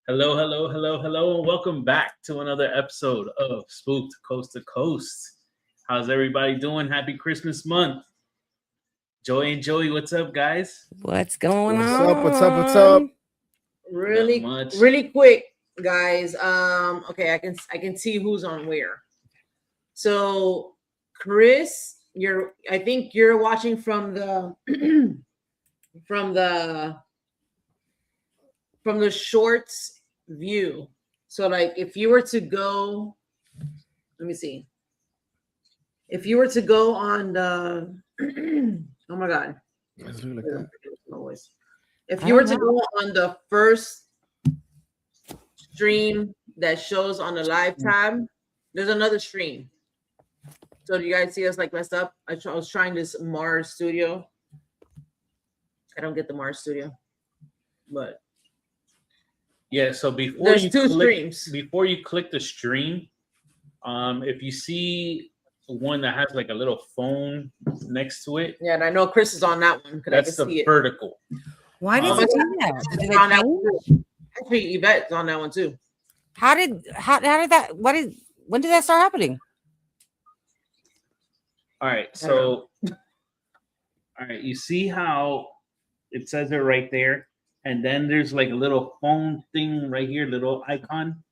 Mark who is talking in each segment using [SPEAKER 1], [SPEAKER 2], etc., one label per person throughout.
[SPEAKER 1] Hello, hello, hello, hello, and welcome back to another episode of Spooked Coast to Coast. How's everybody doing? Happy Christmas month. Joy and Joey, what's up, guys?
[SPEAKER 2] What's going on?
[SPEAKER 3] What's up?
[SPEAKER 4] Really quick, guys. Okay, I can see who's on where. So, Chris, I think you're watching from the from the shorts view. So like if you were to go, let me see. If you were to go on the oh my god. If you were to go on the first stream that shows on the live tab, there's another stream. So do you guys see us like messed up? I was trying this Mars Studio. I don't get the Mars Studio, but
[SPEAKER 1] yeah, so before you click the stream, if you see one that has like a little phone next to it.
[SPEAKER 4] Yeah, and I know Chris is on that one.
[SPEAKER 1] That's the vertical.
[SPEAKER 2] Why did it do that?
[SPEAKER 4] Actually, Yvette's on that one too.
[SPEAKER 2] How did that? When did that start happening?
[SPEAKER 1] All right, so you see how it says it right there? And then there's like a little phone thing right here, little icon.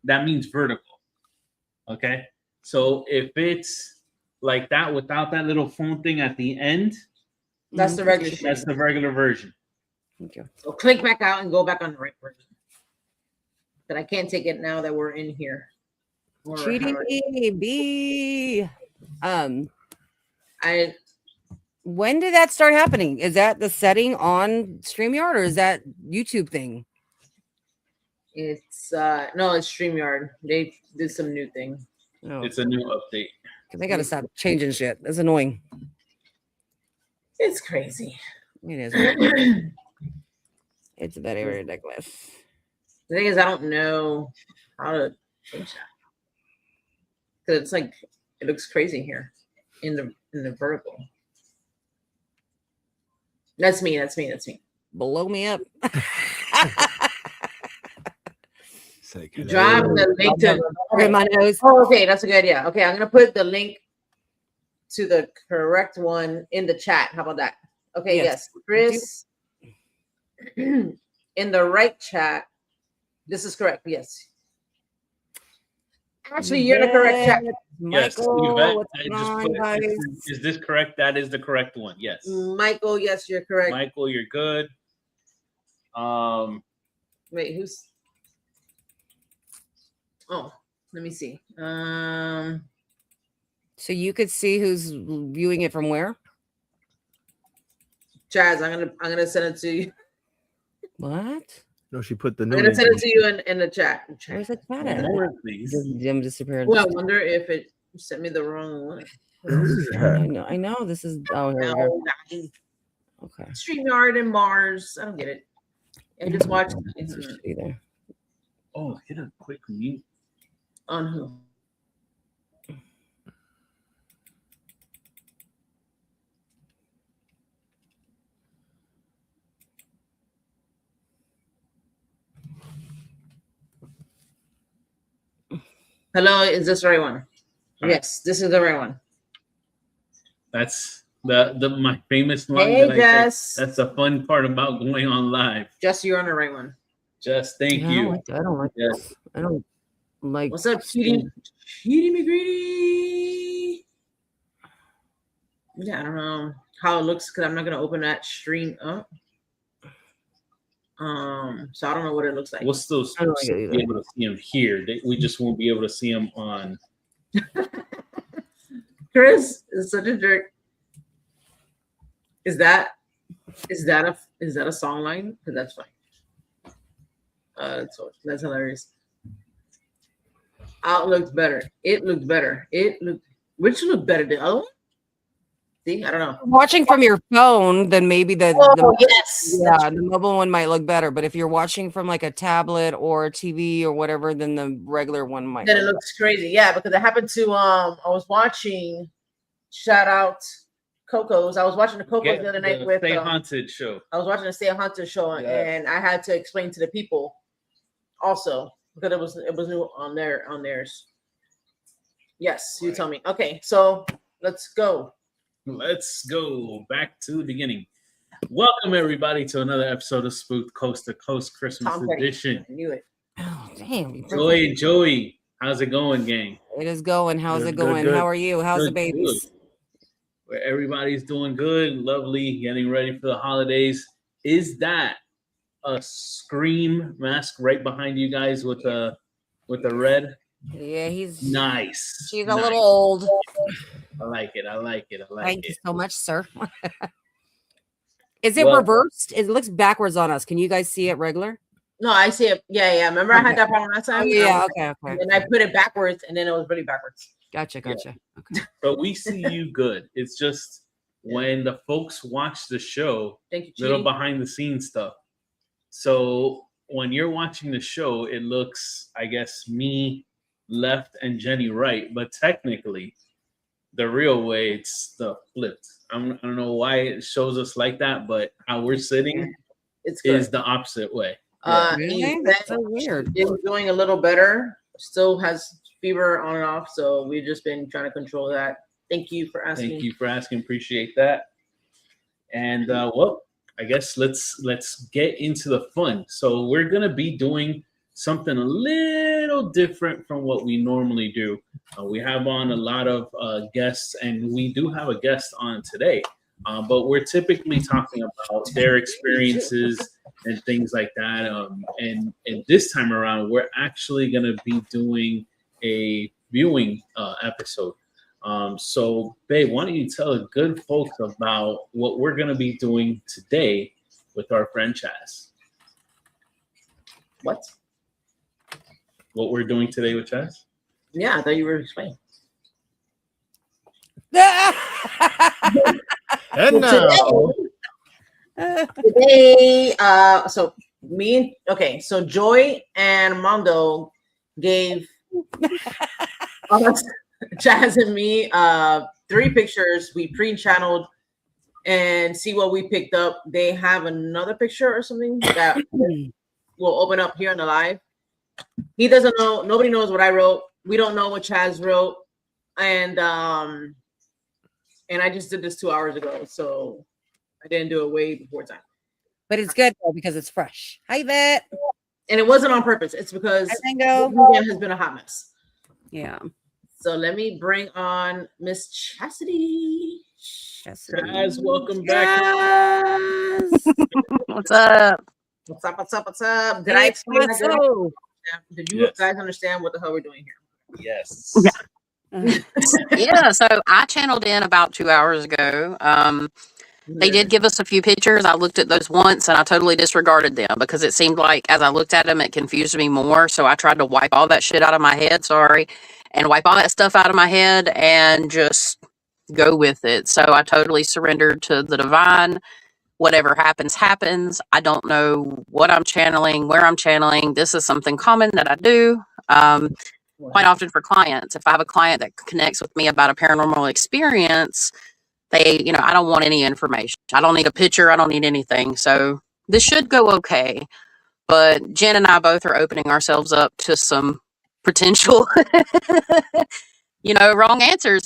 [SPEAKER 1] That means vertical. Okay. So if it's like that without that little phone thing at the end,
[SPEAKER 4] that's the regular.
[SPEAKER 1] That's the regular version.
[SPEAKER 2] Thank you.
[SPEAKER 4] So click back out and go back on the right version. But I can't take it now that we're in here.
[SPEAKER 2] GDB. When did that start happening? Is that the setting on StreamYard or is that YouTube thing?
[SPEAKER 4] It's no, it's StreamYard. They did some new thing.
[SPEAKER 2] Oh.
[SPEAKER 1] It's a new update.
[SPEAKER 2] They gotta stop changing shit. That's annoying.
[SPEAKER 4] It's crazy.
[SPEAKER 2] It is. It's very ridiculous.
[SPEAKER 4] The thing is, I don't know how to change that. Because it's like it looks crazy here in the vertical. That's me.
[SPEAKER 2] Blow me up.
[SPEAKER 4] Drop the link to
[SPEAKER 2] my nose.
[SPEAKER 4] Oh, okay, that's a good idea. Okay, I'm gonna put the link to the correct one in the chat. How about that? Okay, yes. Chris, in the right chat, this is correct. Yes. Actually, you're the correct chat.
[SPEAKER 2] Michael,
[SPEAKER 1] yes, is this correct? That is the correct one. Yes.
[SPEAKER 4] Michael, yes, you're correct.
[SPEAKER 1] Michael, you're good.
[SPEAKER 4] Wait, who's? Oh, let me see.
[SPEAKER 2] So you could see who's viewing it from where?
[SPEAKER 4] Chaz, I'm gonna send it to you.
[SPEAKER 2] What?
[SPEAKER 3] No, she put the.
[SPEAKER 4] I'm gonna send it to you in the chat.
[SPEAKER 2] Where's the chat at? Jim disappeared.
[SPEAKER 4] Well, I wonder if it sent me the wrong one.
[SPEAKER 2] I know. This is here we go. Okay.
[SPEAKER 4] StreamYard and Mars. I don't get it. I just watched
[SPEAKER 2] either.
[SPEAKER 1] Oh, hit a quick mute.
[SPEAKER 4] On who? Hello, is this the right one? Yes, this is the right one.
[SPEAKER 1] That's my famous line.
[SPEAKER 4] Hey, Jess.
[SPEAKER 1] That's the fun part about going on live.
[SPEAKER 4] Jess, you're on the right one.
[SPEAKER 1] Jess, thank you.
[SPEAKER 2] I don't like this. I don't like.
[SPEAKER 4] What's up, Cutie McGreedy? Yeah, I don't know how it looks because I'm not gonna open that stream up. So I don't know what it looks like.
[SPEAKER 1] We'll still be able to see him here. We just won't be able to see him on.
[SPEAKER 4] Chris is such a jerk. Is that a song line? Because that's fine. That's hilarious. Out looked better. It looked better. Which looked better? The other one? See, I don't know.
[SPEAKER 2] Watching from your phone, then maybe the
[SPEAKER 4] Yes.
[SPEAKER 2] yeah, the mobile one might look better. But if you're watching from like a tablet or a TV or whatever, then the regular one might.
[SPEAKER 4] Then it looks crazy. Yeah, because it happened to I was watching. Shout out Coco's. I was watching the Coco's the other night with
[SPEAKER 1] 𝗟𝗏𝗀𝗃 show.
[SPEAKER 4] I was watching the 𝗟𝗏𝗃𝗀𝗃 show, and I had to explain to the people also because it was new on theirs. Yes, you tell me. Okay, so let's go.
[SPEAKER 1] Let's go back to the beginning. Welcome everybody to another episode of Spooked Coast to Coast Christmas edition.
[SPEAKER 4] I knew it.
[SPEAKER 2] Oh damn!
[SPEAKER 1] Joy and Joey, how's it going, gang?
[SPEAKER 2] It is going. How's
[SPEAKER 1] Good,
[SPEAKER 2] it going?
[SPEAKER 1] good.
[SPEAKER 2] How are you? How's
[SPEAKER 1] Good,
[SPEAKER 2] the babies?
[SPEAKER 1] Where everybody's doing good, lovely, getting ready for the holidays. Is that a Scream mask right behind you guys with the red?
[SPEAKER 2] Yeah, he's
[SPEAKER 1] Nice.
[SPEAKER 2] She's a little old.
[SPEAKER 1] I like it.
[SPEAKER 2] Thank you so much, sir. Is it reversed? It looks backwards on us. Can you guys see it regular?
[SPEAKER 4] No, I see it. Yeah. Remember I had that problem last time?
[SPEAKER 2] Oh, yeah, okay.
[SPEAKER 4] And I put it backwards, and then it was really backwards.
[SPEAKER 2] Gotcha.
[SPEAKER 1] Yeah.
[SPEAKER 2] Okay.
[SPEAKER 1] But we see you good. It's just when the folks watch the show,
[SPEAKER 4] Thank you,
[SPEAKER 1] little
[SPEAKER 4] Chidi.
[SPEAKER 1] behind the scenes stuff. So when you're watching the show, it looks, I guess, me left and Jenny right, but technically the real way it's the flipped. I don't know why it shows us like that, but how we're sitting is the opposite way.
[SPEAKER 2] Really? That's so weird.
[SPEAKER 4] It's doing a little better. Still has fever on and off, so we've just been trying to control that. Thank you for asking.
[SPEAKER 1] Thank you for asking. Appreciate that. And well, I guess let's get into the fun. So we're gonna be doing something a little different from what we normally do. We have on a lot of guests, and we do have a guest on today. But we're typically talking about their experiences and things like that. And this time around, we're actually going to be doing a viewing episode. So, babe, why don't you tell the good folks about what we're going to be doing today with our friend Chaz?
[SPEAKER 4] What
[SPEAKER 1] we're doing today with Chaz?
[SPEAKER 4] Yeah, I thought you were explaining.
[SPEAKER 3] And now,
[SPEAKER 4] Today, so Joy and Mondo gave us, Chaz and me, 3 pictures. We pre-channeled and see what we picked up. They have another picture or something that will open up here on the live. He doesn't know. Nobody knows what I wrote. We don't know what Chaz wrote, and I just did this 2 hours ago, so I didn't do it way before time.
[SPEAKER 2] But it's good though because it's fresh. Hi, Vet.
[SPEAKER 4] And it wasn't on purpose. It's because
[SPEAKER 2] Hi, Tango.
[SPEAKER 4] the weekend has been a hot mess.
[SPEAKER 2] Yeah.
[SPEAKER 4] So let me bring on Miss Chasity.
[SPEAKER 1] Chaz, welcome back.
[SPEAKER 5] What's up?
[SPEAKER 4] What's up? Did I explain that good? Did you
[SPEAKER 1] Yes.
[SPEAKER 4] guys understand what the hell we're doing here?
[SPEAKER 1] Yes.
[SPEAKER 5] Yeah, so I channeled in about 2 hours ago. They did give us a few pictures. I looked at those once and I totally disregarded them because it seemed like as I looked at them, it confused me more. So I tried to wipe all that shit out of my head, and wipe all that stuff out of my head and just go with it. So I totally surrendered to the divine. Whatever happens, happens. I don't know what I'm channeling, where I'm channeling. This is something common that I do. Quite often for clients. If I have a client that connects with me about a paranormal experience, I don't want any information. I don't need a picture. I don't need anything. So this should go okay. But Jen and I both are opening ourselves up to some potential, wrong answers,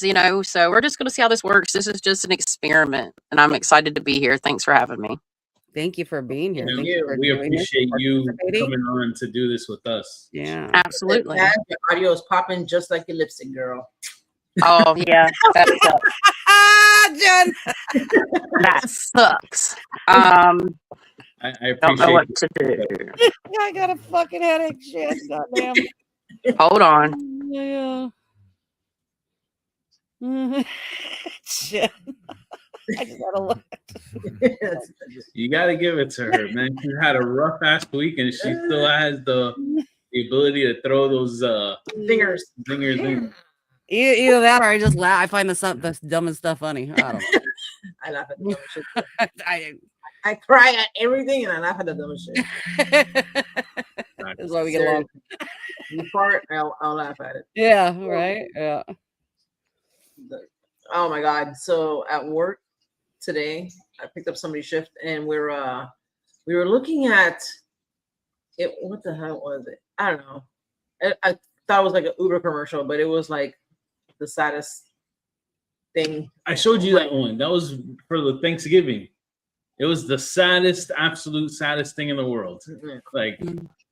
[SPEAKER 5] So we're just going to see how this works. This is just an experiment, and I'm excited to be here. Thanks for having me.
[SPEAKER 2] Thank you for being here.
[SPEAKER 1] Thank
[SPEAKER 2] you for
[SPEAKER 1] we
[SPEAKER 2] doing this,
[SPEAKER 1] appreciate you
[SPEAKER 2] participating.
[SPEAKER 1] coming on to do this with us.
[SPEAKER 2] Yeah.
[SPEAKER 5] Absolutely.
[SPEAKER 4] Chaz, your audio is popping just like your lipstick, girl.
[SPEAKER 5] Oh, yeah. That sucks.
[SPEAKER 2] Jen.
[SPEAKER 5] That sucks. I
[SPEAKER 1] I
[SPEAKER 5] don't know
[SPEAKER 1] appreciate
[SPEAKER 5] what to do.
[SPEAKER 2] I got a fucking headache. Shit. Goddamn.
[SPEAKER 5] Hold on.
[SPEAKER 2] Yeah. Shit. I just had a look.
[SPEAKER 1] You got to give it to her, man. She had a rough ass week, and she still has the ability to throw those
[SPEAKER 4] Zingers.
[SPEAKER 1] in.
[SPEAKER 2] Either that or I just laugh. I find the dumbest stuff funny. I don't know.
[SPEAKER 4] I laugh at the dumbest shit.
[SPEAKER 2] I
[SPEAKER 4] I cry at everything and I laugh at the dumbest shit.
[SPEAKER 2] That's why we get along.
[SPEAKER 4] You fart, I'll laugh at it.
[SPEAKER 2] Yeah, right. Yeah.
[SPEAKER 4] Oh my god! So at work today, I picked up somebody's shift, and we were looking at it. What the hell was it? I don't know. I thought it was like an Uber commercial, but it was like the saddest thing.
[SPEAKER 1] I showed you that one. That was for the Thanksgiving. It was the saddest, absolute saddest thing in the world. Like,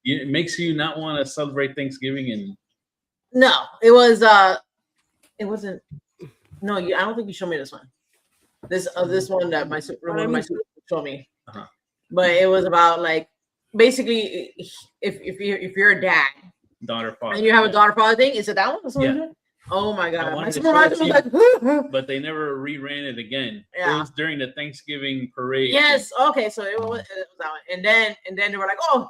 [SPEAKER 1] it makes you not want to celebrate Thanksgiving. And
[SPEAKER 4] no, it was. It wasn't. No, I don't think you showed me this one. This one that my super showed me. But it was about like basically if you're a dad,
[SPEAKER 1] daughter father,
[SPEAKER 4] and you have a daughter father thing. Is it that one?
[SPEAKER 1] Yeah.
[SPEAKER 4] Oh my god! My
[SPEAKER 1] supervisor
[SPEAKER 4] was like,
[SPEAKER 1] but they never reran it again.
[SPEAKER 4] Yeah.
[SPEAKER 1] It was during the Thanksgiving parade.
[SPEAKER 4] Yes. Okay. So it was that one, and then they were like, "Oh,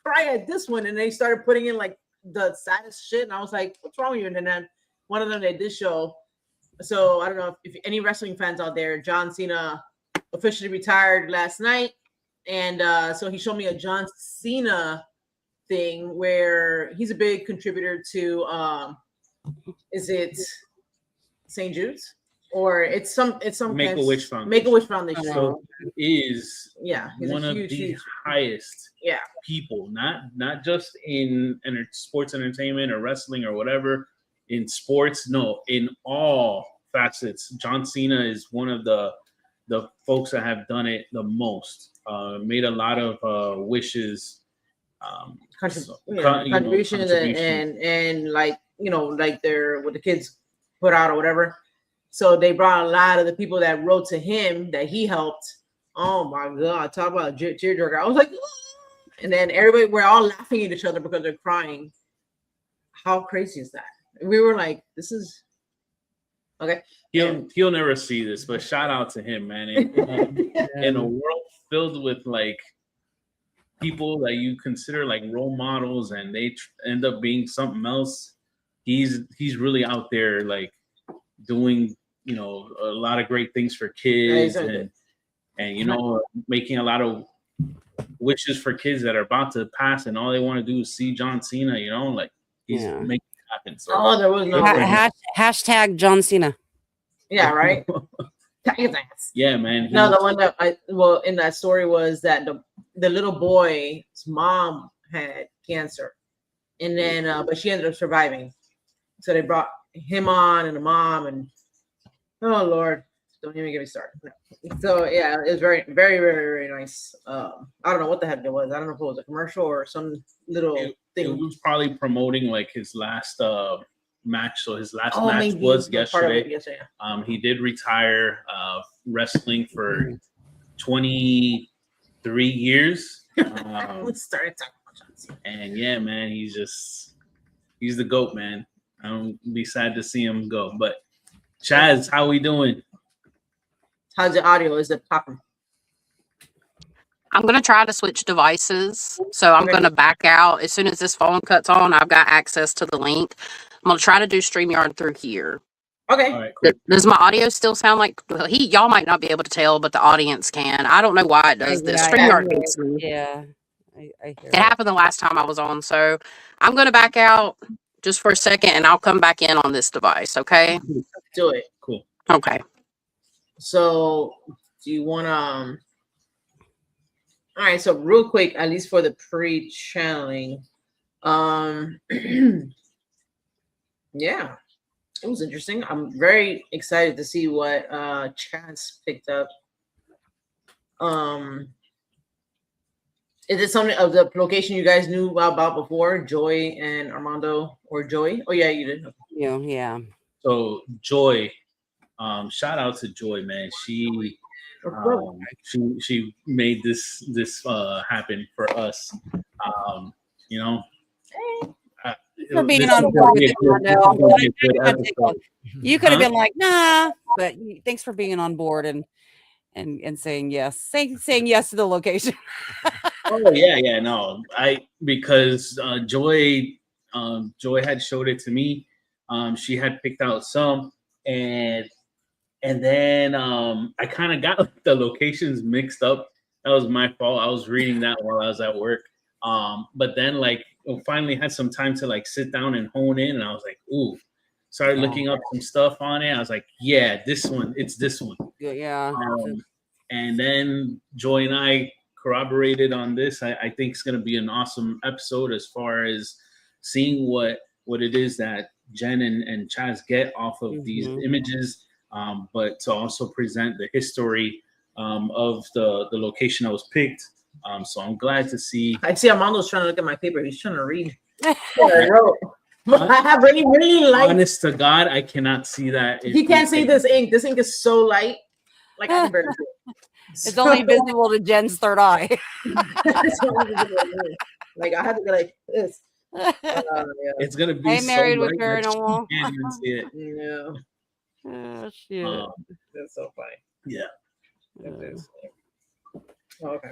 [SPEAKER 4] cry at this one," and they started putting in like the saddest shit, and I was like, "What's wrong with you?" And then one of them they did show. So I don't know if any wrestling fans out there. John Cena officially retired last night, and so he showed me a John Cena thing where he's a big contributor to. Is it St. Jude's or it's some
[SPEAKER 1] Make-A-Wish Foundation.
[SPEAKER 4] Make-A-Wish Foundation.
[SPEAKER 1] So is
[SPEAKER 4] he's
[SPEAKER 1] one of the highest people, not just in sports entertainment or wrestling or whatever, in sports, no, in all facets. John Cena is one of the folks that have done it the most. Made a lot of wishes,
[SPEAKER 4] contributions and like like they're what the kids put out or whatever. So they brought a lot of the people that wrote to him that he helped. Oh my god, talk about tearjerker. I was like, and then we're all laughing at each other because they're crying. How crazy is that? We were like, this is okay.
[SPEAKER 1] He'll never see this, but shout out to him, man. In a world filled with like people that you consider like role models, and they end up being something else. He's really out there like doing a lot of great things for kids, and making a lot of wishes for kids that are about to pass, and all they want to do is see John Cena. Like he's making it happen. So
[SPEAKER 4] there was no
[SPEAKER 2] hashtag John Cena.
[SPEAKER 4] Yeah, right.
[SPEAKER 1] Yeah, man.
[SPEAKER 4] No, the one that in that story was that the little boy's mom had cancer, and then but she ended up surviving. So they brought him on and the mom, and oh Lord, don't even get me started. So yeah, it was very, very, very, very nice. I don't know what the heck it was. I don't know if it was a commercial or some little thing.
[SPEAKER 1] It was probably promoting like his last match. So his last match was yesterday. He did retire wrestling for 23 years.
[SPEAKER 4] We started talking about John Cena.
[SPEAKER 1] And yeah, man, he's the GOAT, man. I don't be sad to see him go. But Chaz, how we doing?
[SPEAKER 4] How's the audio? Is it popping?
[SPEAKER 5] I'm going to try to switch devices. So I'm going to back out. As soon as this phone cuts on, I've got access to the link. I'm going to try to do StreamYard through here.
[SPEAKER 4] Okay.
[SPEAKER 1] All right, cool.
[SPEAKER 5] Does my audio still sound like y'all might not be able to tell, but the audience can. I don't know why it does this. StreamYard hates me.
[SPEAKER 2] Yeah. I hear
[SPEAKER 5] it happened the last time I was on. So I'm going to back out just for a second, and I'll come back in on this device. Okay.
[SPEAKER 4] Do it.
[SPEAKER 1] Cool.
[SPEAKER 5] Okay.
[SPEAKER 4] So do you want to all right, so real quick, at least for the pre-channeling, yeah, it was interesting. I'm very excited to see what Chance picked up. Is it something of the location you guys knew about before, Joy and Armando, or Joy? Oh yeah, you did.
[SPEAKER 2] Yeah.
[SPEAKER 1] So Joy, shout out to Joy, man. She made this happen for us.
[SPEAKER 2] For being on board. You could have been like, nah, but thanks for being on board and saying yes, saying yes to the location.
[SPEAKER 1] Oh yeah, no, because Joy had showed it to me. She had picked out some, and then I kind of got the locations mixed up. That was my fault. I was reading that while I was at work. But then like finally had some time to like sit down and hone in, and I was like, ooh, started looking up some stuff on it. I was like, yeah, this one, it's this one.
[SPEAKER 2] Yeah.
[SPEAKER 1] And then Joy and I corroborated on this. I think it's gonna be an awesome episode as far as seeing what it is that Jen and Chaz get off of these images, but to also present the history of the location that was picked. So I'm glad to see.
[SPEAKER 4] I see Armando's trying to look at my paper. He's trying to read. I wrote. I have really light.
[SPEAKER 1] Honest to God, I cannot see that.
[SPEAKER 4] He can't see this ink. This ink is so light. Like I can barely see it.
[SPEAKER 2] It's only visible to Jen's third eye.
[SPEAKER 4] Like I had to go like this. Yeah.
[SPEAKER 1] It's gonna be.
[SPEAKER 2] Hey, married with
[SPEAKER 1] light that
[SPEAKER 2] journal.
[SPEAKER 1] you can't even see it.
[SPEAKER 4] Yeah.
[SPEAKER 2] Oh shit.
[SPEAKER 4] That's so funny.
[SPEAKER 1] Yeah.
[SPEAKER 4] Okay.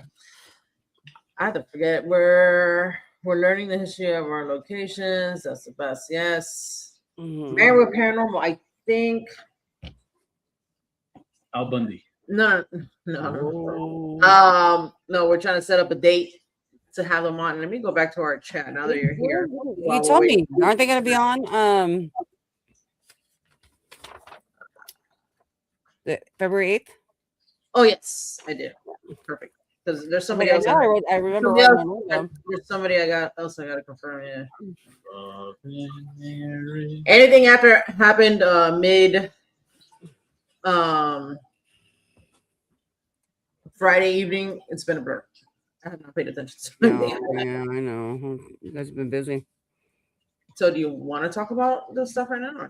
[SPEAKER 4] I have to forget. We're learning the history of our locations. That's the best. Yes. Married with Paranormal. I think.
[SPEAKER 1] 𝗟𝗶𝗀𝗀𝗀.
[SPEAKER 4] No. No, we're trying to set up a date to have them on. Let me go back to our chat now that you're here.
[SPEAKER 2] You told me, aren't they going to be on February 8th?
[SPEAKER 4] Oh yes, I did. Perfect. Because there's somebody else.
[SPEAKER 2] I remember.
[SPEAKER 4] There's somebody I got to confirm. Yeah. Anything after happened mid Friday evening, it's been a blur. I have not paid attention to anything.
[SPEAKER 2] Yeah, I know. You guys have been busy.
[SPEAKER 4] So do you want to talk about this stuff right now?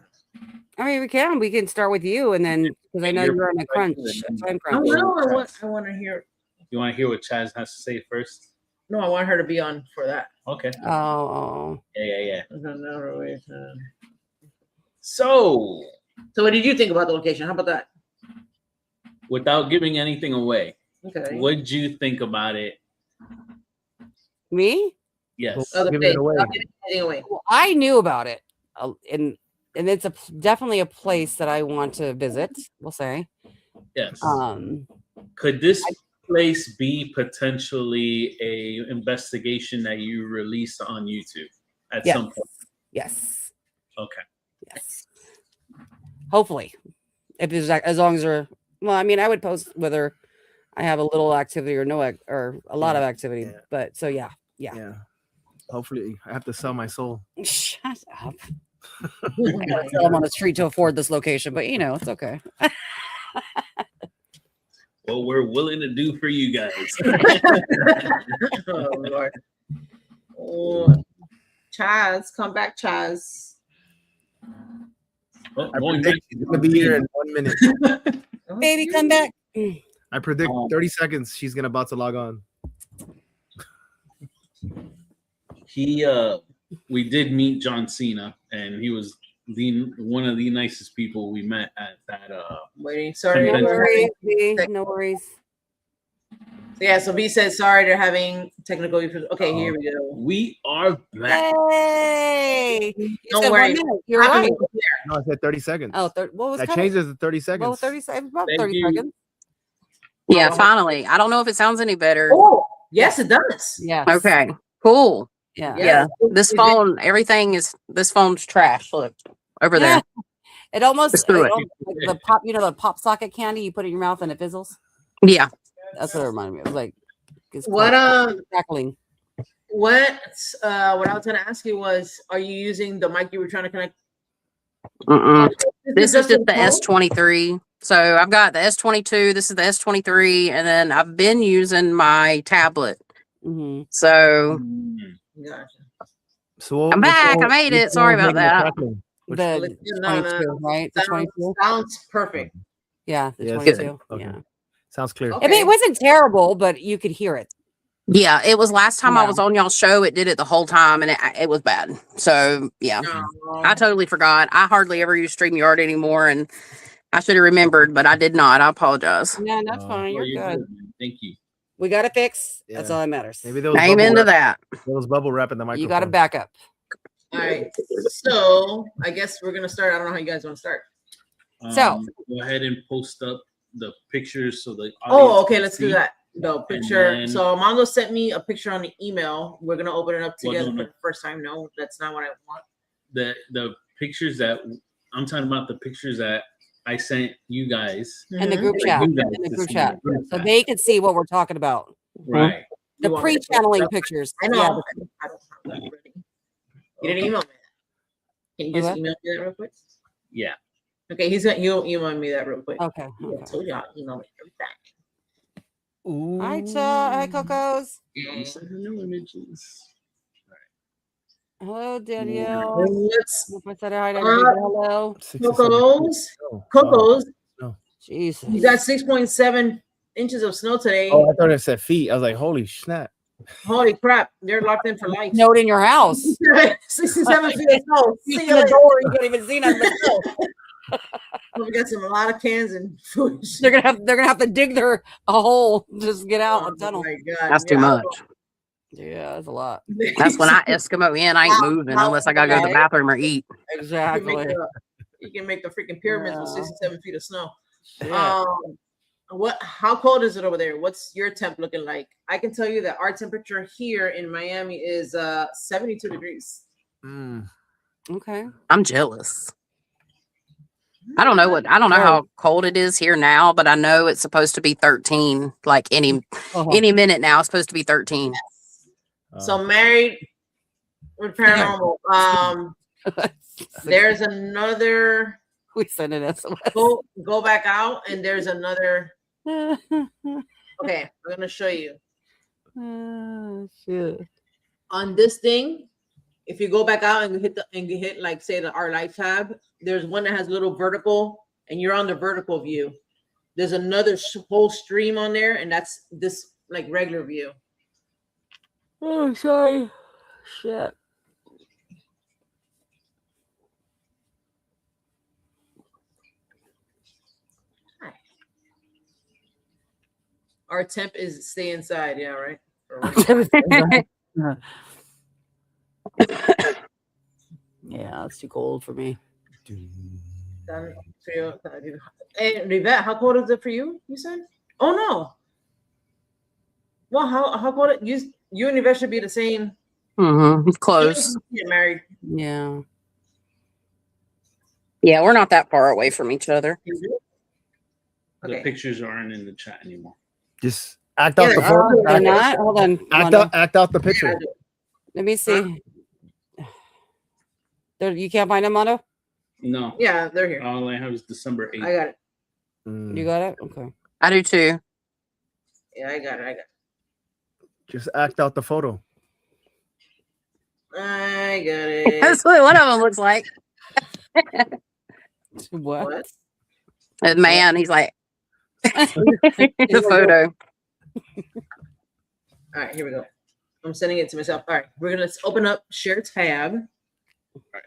[SPEAKER 2] I mean, we can start with you, and then because I know you're on a crunch, time crunch.
[SPEAKER 4] I want to hear.
[SPEAKER 1] You want to hear what Chaz has to say first?
[SPEAKER 4] No, I want her to be on for that.
[SPEAKER 1] Okay.
[SPEAKER 2] Oh.
[SPEAKER 1] Yeah.
[SPEAKER 4] No.
[SPEAKER 1] So
[SPEAKER 4] what did you think about the location? How about that?
[SPEAKER 1] Without giving anything away,
[SPEAKER 4] okay.
[SPEAKER 1] What did you think about it?
[SPEAKER 2] Me?
[SPEAKER 1] Yes.
[SPEAKER 4] Give it away.
[SPEAKER 2] Well, I knew about it, and it's definitely a place that I want to visit. We'll say.
[SPEAKER 1] Yes.
[SPEAKER 2] Could
[SPEAKER 1] this place be potentially a investigation that you release on YouTube at some point?
[SPEAKER 2] Yes.
[SPEAKER 1] Okay.
[SPEAKER 2] Yes. Hopefully, if there's as long as there. Well, I mean, I would post whether I have a little activity or or a lot of activity. Yeah. But so yeah.
[SPEAKER 3] Hopefully, I have to sell my soul.
[SPEAKER 2] Shut up. I gotta sell them on the street to afford this location, but it's okay.
[SPEAKER 1] Well, we're willing to do for you guys.
[SPEAKER 4] Oh Lord. Oh, Chaz, come back, Chaz.
[SPEAKER 1] Oh,
[SPEAKER 3] he's gonna be here in 1 minute.
[SPEAKER 2] Baby, come back.
[SPEAKER 3] I predict 30 seconds. She's about to log on.
[SPEAKER 1] We did meet John Cena, and he was one of the nicest people we met at that.
[SPEAKER 4] Waiting. Sorry.
[SPEAKER 2] No worries.
[SPEAKER 4] So B says sorry they're having technical issues. Okay, here we go.
[SPEAKER 1] We are back.
[SPEAKER 2] Hey,
[SPEAKER 4] don't worry.
[SPEAKER 2] You're right.
[SPEAKER 3] No, I said 30 seconds.
[SPEAKER 2] Oh, what was
[SPEAKER 3] that changes to 30 seconds?
[SPEAKER 2] Well, 30 seconds. About 30 seconds.
[SPEAKER 5] Yeah, finally. I don't know if it sounds any better.
[SPEAKER 4] Oh, yes, it does.
[SPEAKER 2] Yeah.
[SPEAKER 5] Okay. Cool.
[SPEAKER 2] Yeah.
[SPEAKER 5] This phone, this phone's trash. Look over there.
[SPEAKER 2] It almost
[SPEAKER 5] like
[SPEAKER 2] the pop, the pop socket candy you put in your mouth and it fizzles.
[SPEAKER 5] Yeah.
[SPEAKER 2] That's what it reminded me. It was like
[SPEAKER 4] crackling. What I was gonna ask you was, are you using the mic you were trying to connect?
[SPEAKER 5] This is just the S23. So I've got the S22. This is the S23, and then I've been using my tablet. So I'm back. I made it. Sorry about that.
[SPEAKER 2] The 22, right? The 22
[SPEAKER 4] sounds perfect.
[SPEAKER 2] Yeah, the 22.
[SPEAKER 3] Okay.
[SPEAKER 2] Yeah,
[SPEAKER 3] sounds clear.
[SPEAKER 2] Okay. I mean, it wasn't terrible, but you could hear it.
[SPEAKER 5] Yeah, it was last time I was on y'all's show. It did it the whole time, and it was bad. So yeah, I totally forgot. I hardly ever use StreamYard anymore, and I should have remembered, but I did not. I apologize.
[SPEAKER 2] No, that's fine.
[SPEAKER 1] Oh,
[SPEAKER 2] You're good.
[SPEAKER 1] man. Thank you.
[SPEAKER 2] We got it fixed. That's
[SPEAKER 3] Yeah.
[SPEAKER 2] all that matters.
[SPEAKER 3] Maybe those
[SPEAKER 5] Amen to that.
[SPEAKER 3] Those bubble wrap in the microphone.
[SPEAKER 2] You got to back up.
[SPEAKER 4] All right. So I guess we're gonna start. I don't know how you guys want to start.
[SPEAKER 2] So-
[SPEAKER 1] go ahead and post up the pictures so the
[SPEAKER 4] Oh,
[SPEAKER 1] audience
[SPEAKER 4] okay.
[SPEAKER 1] can
[SPEAKER 4] Let's do
[SPEAKER 1] see.
[SPEAKER 4] that. The picture.
[SPEAKER 1] then-
[SPEAKER 4] So Mondo sent me a picture on the email. We're gonna open it up
[SPEAKER 1] Well,
[SPEAKER 4] together
[SPEAKER 1] no,
[SPEAKER 4] for the first time. No, that's not what I want.
[SPEAKER 1] The pictures that I'm talking about, the pictures that I sent you guys.
[SPEAKER 2] In the
[SPEAKER 4] Mhm.
[SPEAKER 2] group
[SPEAKER 1] for
[SPEAKER 2] chat.
[SPEAKER 1] you guys
[SPEAKER 2] In the
[SPEAKER 1] to
[SPEAKER 2] group
[SPEAKER 1] see
[SPEAKER 2] chat.
[SPEAKER 1] group
[SPEAKER 2] So
[SPEAKER 1] chat.
[SPEAKER 2] they can see what we're talking about.
[SPEAKER 1] Right.
[SPEAKER 2] The
[SPEAKER 4] You want me to put it
[SPEAKER 2] pre-channeling
[SPEAKER 4] up?
[SPEAKER 2] pictures.
[SPEAKER 4] I know.
[SPEAKER 2] Yeah,
[SPEAKER 4] I don't have that ready. You didn't email me that. Can you just
[SPEAKER 2] Okay.
[SPEAKER 4] email me that real quick?
[SPEAKER 1] Yeah.
[SPEAKER 4] Okay, he'll email me that real quick.
[SPEAKER 2] okay.
[SPEAKER 4] Yeah, I told y'all email me everything.
[SPEAKER 2] Hi, Hi, Cocos.
[SPEAKER 1] You sent her new images.
[SPEAKER 2] Hello, Danielle.
[SPEAKER 4] Let's
[SPEAKER 2] Hope I said hi to everybody. Hello.
[SPEAKER 3] 67.
[SPEAKER 4] Coco's.
[SPEAKER 3] Oh, wow.
[SPEAKER 4] Coco's.
[SPEAKER 2] Jesus.
[SPEAKER 4] You got 6.7 inches of snow today.
[SPEAKER 3] Oh, I thought it said feet. I was like, holy snap.
[SPEAKER 4] Holy crap. They're locked in for life.
[SPEAKER 2] Note in your house.
[SPEAKER 4] 67 feet of snow.
[SPEAKER 2] You
[SPEAKER 4] See
[SPEAKER 2] see
[SPEAKER 4] you
[SPEAKER 2] the
[SPEAKER 4] later.
[SPEAKER 2] door. You can't even see nothing but snow.
[SPEAKER 4] We got a lot of cans and food.
[SPEAKER 2] They're gonna have to dig a hole just to get out a tunnel.
[SPEAKER 4] Oh my God.
[SPEAKER 5] That's too
[SPEAKER 4] Yeah,
[SPEAKER 5] much.
[SPEAKER 2] Yeah, that's a lot.
[SPEAKER 5] That's when I Eskimo in. I ain't moving unless I gotta go to the bathroom or eat.
[SPEAKER 2] Exactly.
[SPEAKER 4] You can make the freaking pyramids with
[SPEAKER 2] Yeah.
[SPEAKER 4] 67 feet of snow.
[SPEAKER 2] Yeah.
[SPEAKER 4] How cold is it over there? What's your temp looking like? I can tell you that our temperature here in Miami is 72 degrees.
[SPEAKER 3] Mm.
[SPEAKER 2] Okay.
[SPEAKER 5] I'm jealous. I don't know how cold it is here now, but I know it's supposed to be 13. Like any minute now, it's supposed to be 13.
[SPEAKER 4] So married with paranormal. There's another.
[SPEAKER 2] We sent an SOS.
[SPEAKER 4] Go back out, and there's another. Okay, I'm gonna show you.
[SPEAKER 2] Shit.
[SPEAKER 4] On this thing, if you go back out and you hit like say the Our Life tab, there's one that has a little vertical, and you're on the vertical view. There's another whole stream on there, and that's this like regular view.
[SPEAKER 2] Oh, sorry. Shit.
[SPEAKER 4] Our temp is stay inside, yeah, right?
[SPEAKER 2] Yeah, it's too cold for me.
[SPEAKER 4] Hey, Rivette, how cold is it for you? You said? Oh no. Well, how cold you and Yvette should be the same.
[SPEAKER 5] Mm-hmm. Close.
[SPEAKER 4] Get married.
[SPEAKER 2] Yeah.
[SPEAKER 5] Yeah, we're not that far away from each other.
[SPEAKER 1] The pictures aren't in the chat anymore.
[SPEAKER 3] Just act out the
[SPEAKER 2] Oh,
[SPEAKER 3] photo.
[SPEAKER 2] they're not? Hold on.
[SPEAKER 3] Act out the picture.
[SPEAKER 2] Let me see. You can't find them, Mondo?
[SPEAKER 1] No.
[SPEAKER 4] Yeah, they're here.
[SPEAKER 1] All I have is December 8th.
[SPEAKER 4] I got it.
[SPEAKER 2] You got it? Okay.
[SPEAKER 5] I do too.
[SPEAKER 4] Yeah, I got it.
[SPEAKER 3] Just act out the photo.
[SPEAKER 4] I got it.
[SPEAKER 5] That's what one of them looks like.
[SPEAKER 2] What?
[SPEAKER 5] A man, he's like the photo.
[SPEAKER 4] All right, here we go. I'm sending it to myself. All right, we're gonna open up share tab. All right.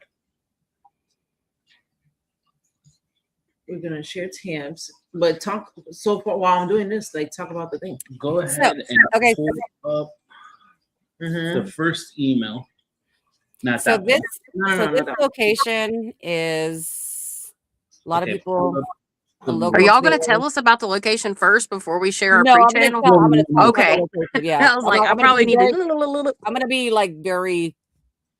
[SPEAKER 4] We're gonna share tabs, but talk so far while I'm doing this, like talk about the thing.
[SPEAKER 1] Go ahead and
[SPEAKER 2] okay.
[SPEAKER 1] pull up the first email. Not
[SPEAKER 2] So
[SPEAKER 1] that
[SPEAKER 2] this,
[SPEAKER 1] one.
[SPEAKER 2] so this location is a lot of people.
[SPEAKER 5] Are y'all going to tell us about the location first before we share our
[SPEAKER 2] No,
[SPEAKER 5] pre-channel?
[SPEAKER 2] I'm gonna tell
[SPEAKER 5] Okay.
[SPEAKER 2] the location, yeah.
[SPEAKER 5] I was like, I probably need to.
[SPEAKER 2] I'm gonna be like very.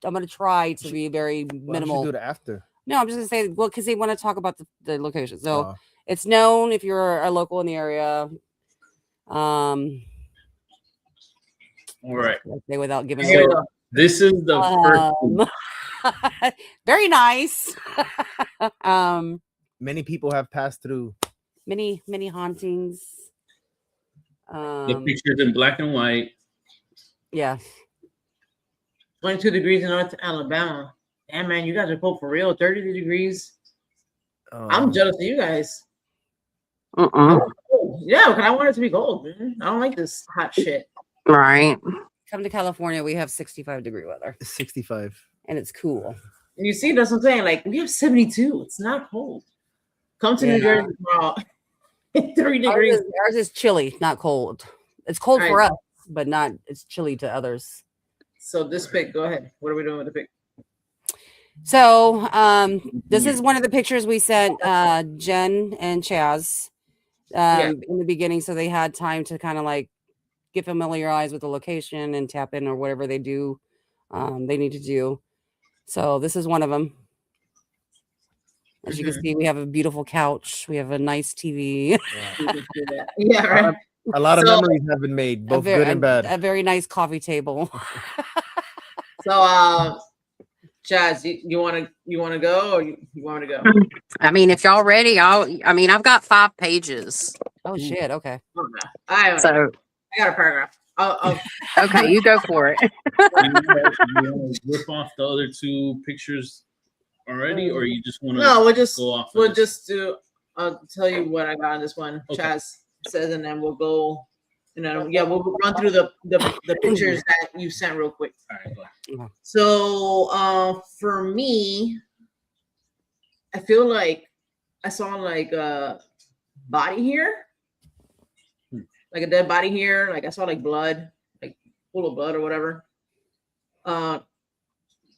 [SPEAKER 2] I'm gonna try to be very minimal.
[SPEAKER 3] Do it after.
[SPEAKER 2] No, I'm just gonna say, well, because they want to talk about the location. So it's known if you're a local in the area.
[SPEAKER 1] All right.
[SPEAKER 2] Say without giving.
[SPEAKER 1] So this is the first.
[SPEAKER 2] Very nice.
[SPEAKER 3] Many people have passed through.
[SPEAKER 2] Many hauntings.
[SPEAKER 1] The pictures in black and white.
[SPEAKER 2] Yeah.
[SPEAKER 4] 22 degrees in North Alabama. Damn, man, you guys are cold for real. 30 degrees. I'm jealous of you guys. Yeah, because I want it to be cold. Man. I don't like this hot shit.
[SPEAKER 5] Right.
[SPEAKER 2] Come to California, we have 65-degree weather.
[SPEAKER 3] 65.
[SPEAKER 2] And it's cool.
[SPEAKER 4] And you see, that's what I'm saying. Like, we have 72. It's not cold. Come to New Jersey tomorrow. 3 degrees.
[SPEAKER 2] Ours is chilly, not cold. It's cold for us, but not. It's chilly to others.
[SPEAKER 4] So this pic, go ahead. What are we doing with the pic?
[SPEAKER 2] So this is one of the pictures we sent Jen and Chaz in the beginning, so they had time to kind of like get familiarized with the location and tap in or whatever they do they need to do. So this is one of them. As you can see, we have a beautiful couch. We have a nice TV.
[SPEAKER 4] Yeah, right.
[SPEAKER 3] A lot of memories have been made, both good and bad.
[SPEAKER 2] A very nice coffee table.
[SPEAKER 4] So, Chaz, you want to go, or you want to go?
[SPEAKER 5] I mean, if y'all ready, I've got 5 pages.
[SPEAKER 2] Oh shit! Okay.
[SPEAKER 4] I got a paragraph.
[SPEAKER 5] Okay, you go for it.
[SPEAKER 1] You want to rip off the other 2 pictures already, or you just want to?
[SPEAKER 4] No,
[SPEAKER 1] we'll
[SPEAKER 4] just do. I'll tell you what I got on this one. Okay. Chaz says, and then we'll go. And then we'll run through the pictures that you sent real quick.
[SPEAKER 1] All right, go ahead.
[SPEAKER 4] So for me, I feel like I saw like a body here, like a dead body here. Like I saw like blood, like full of blood or whatever.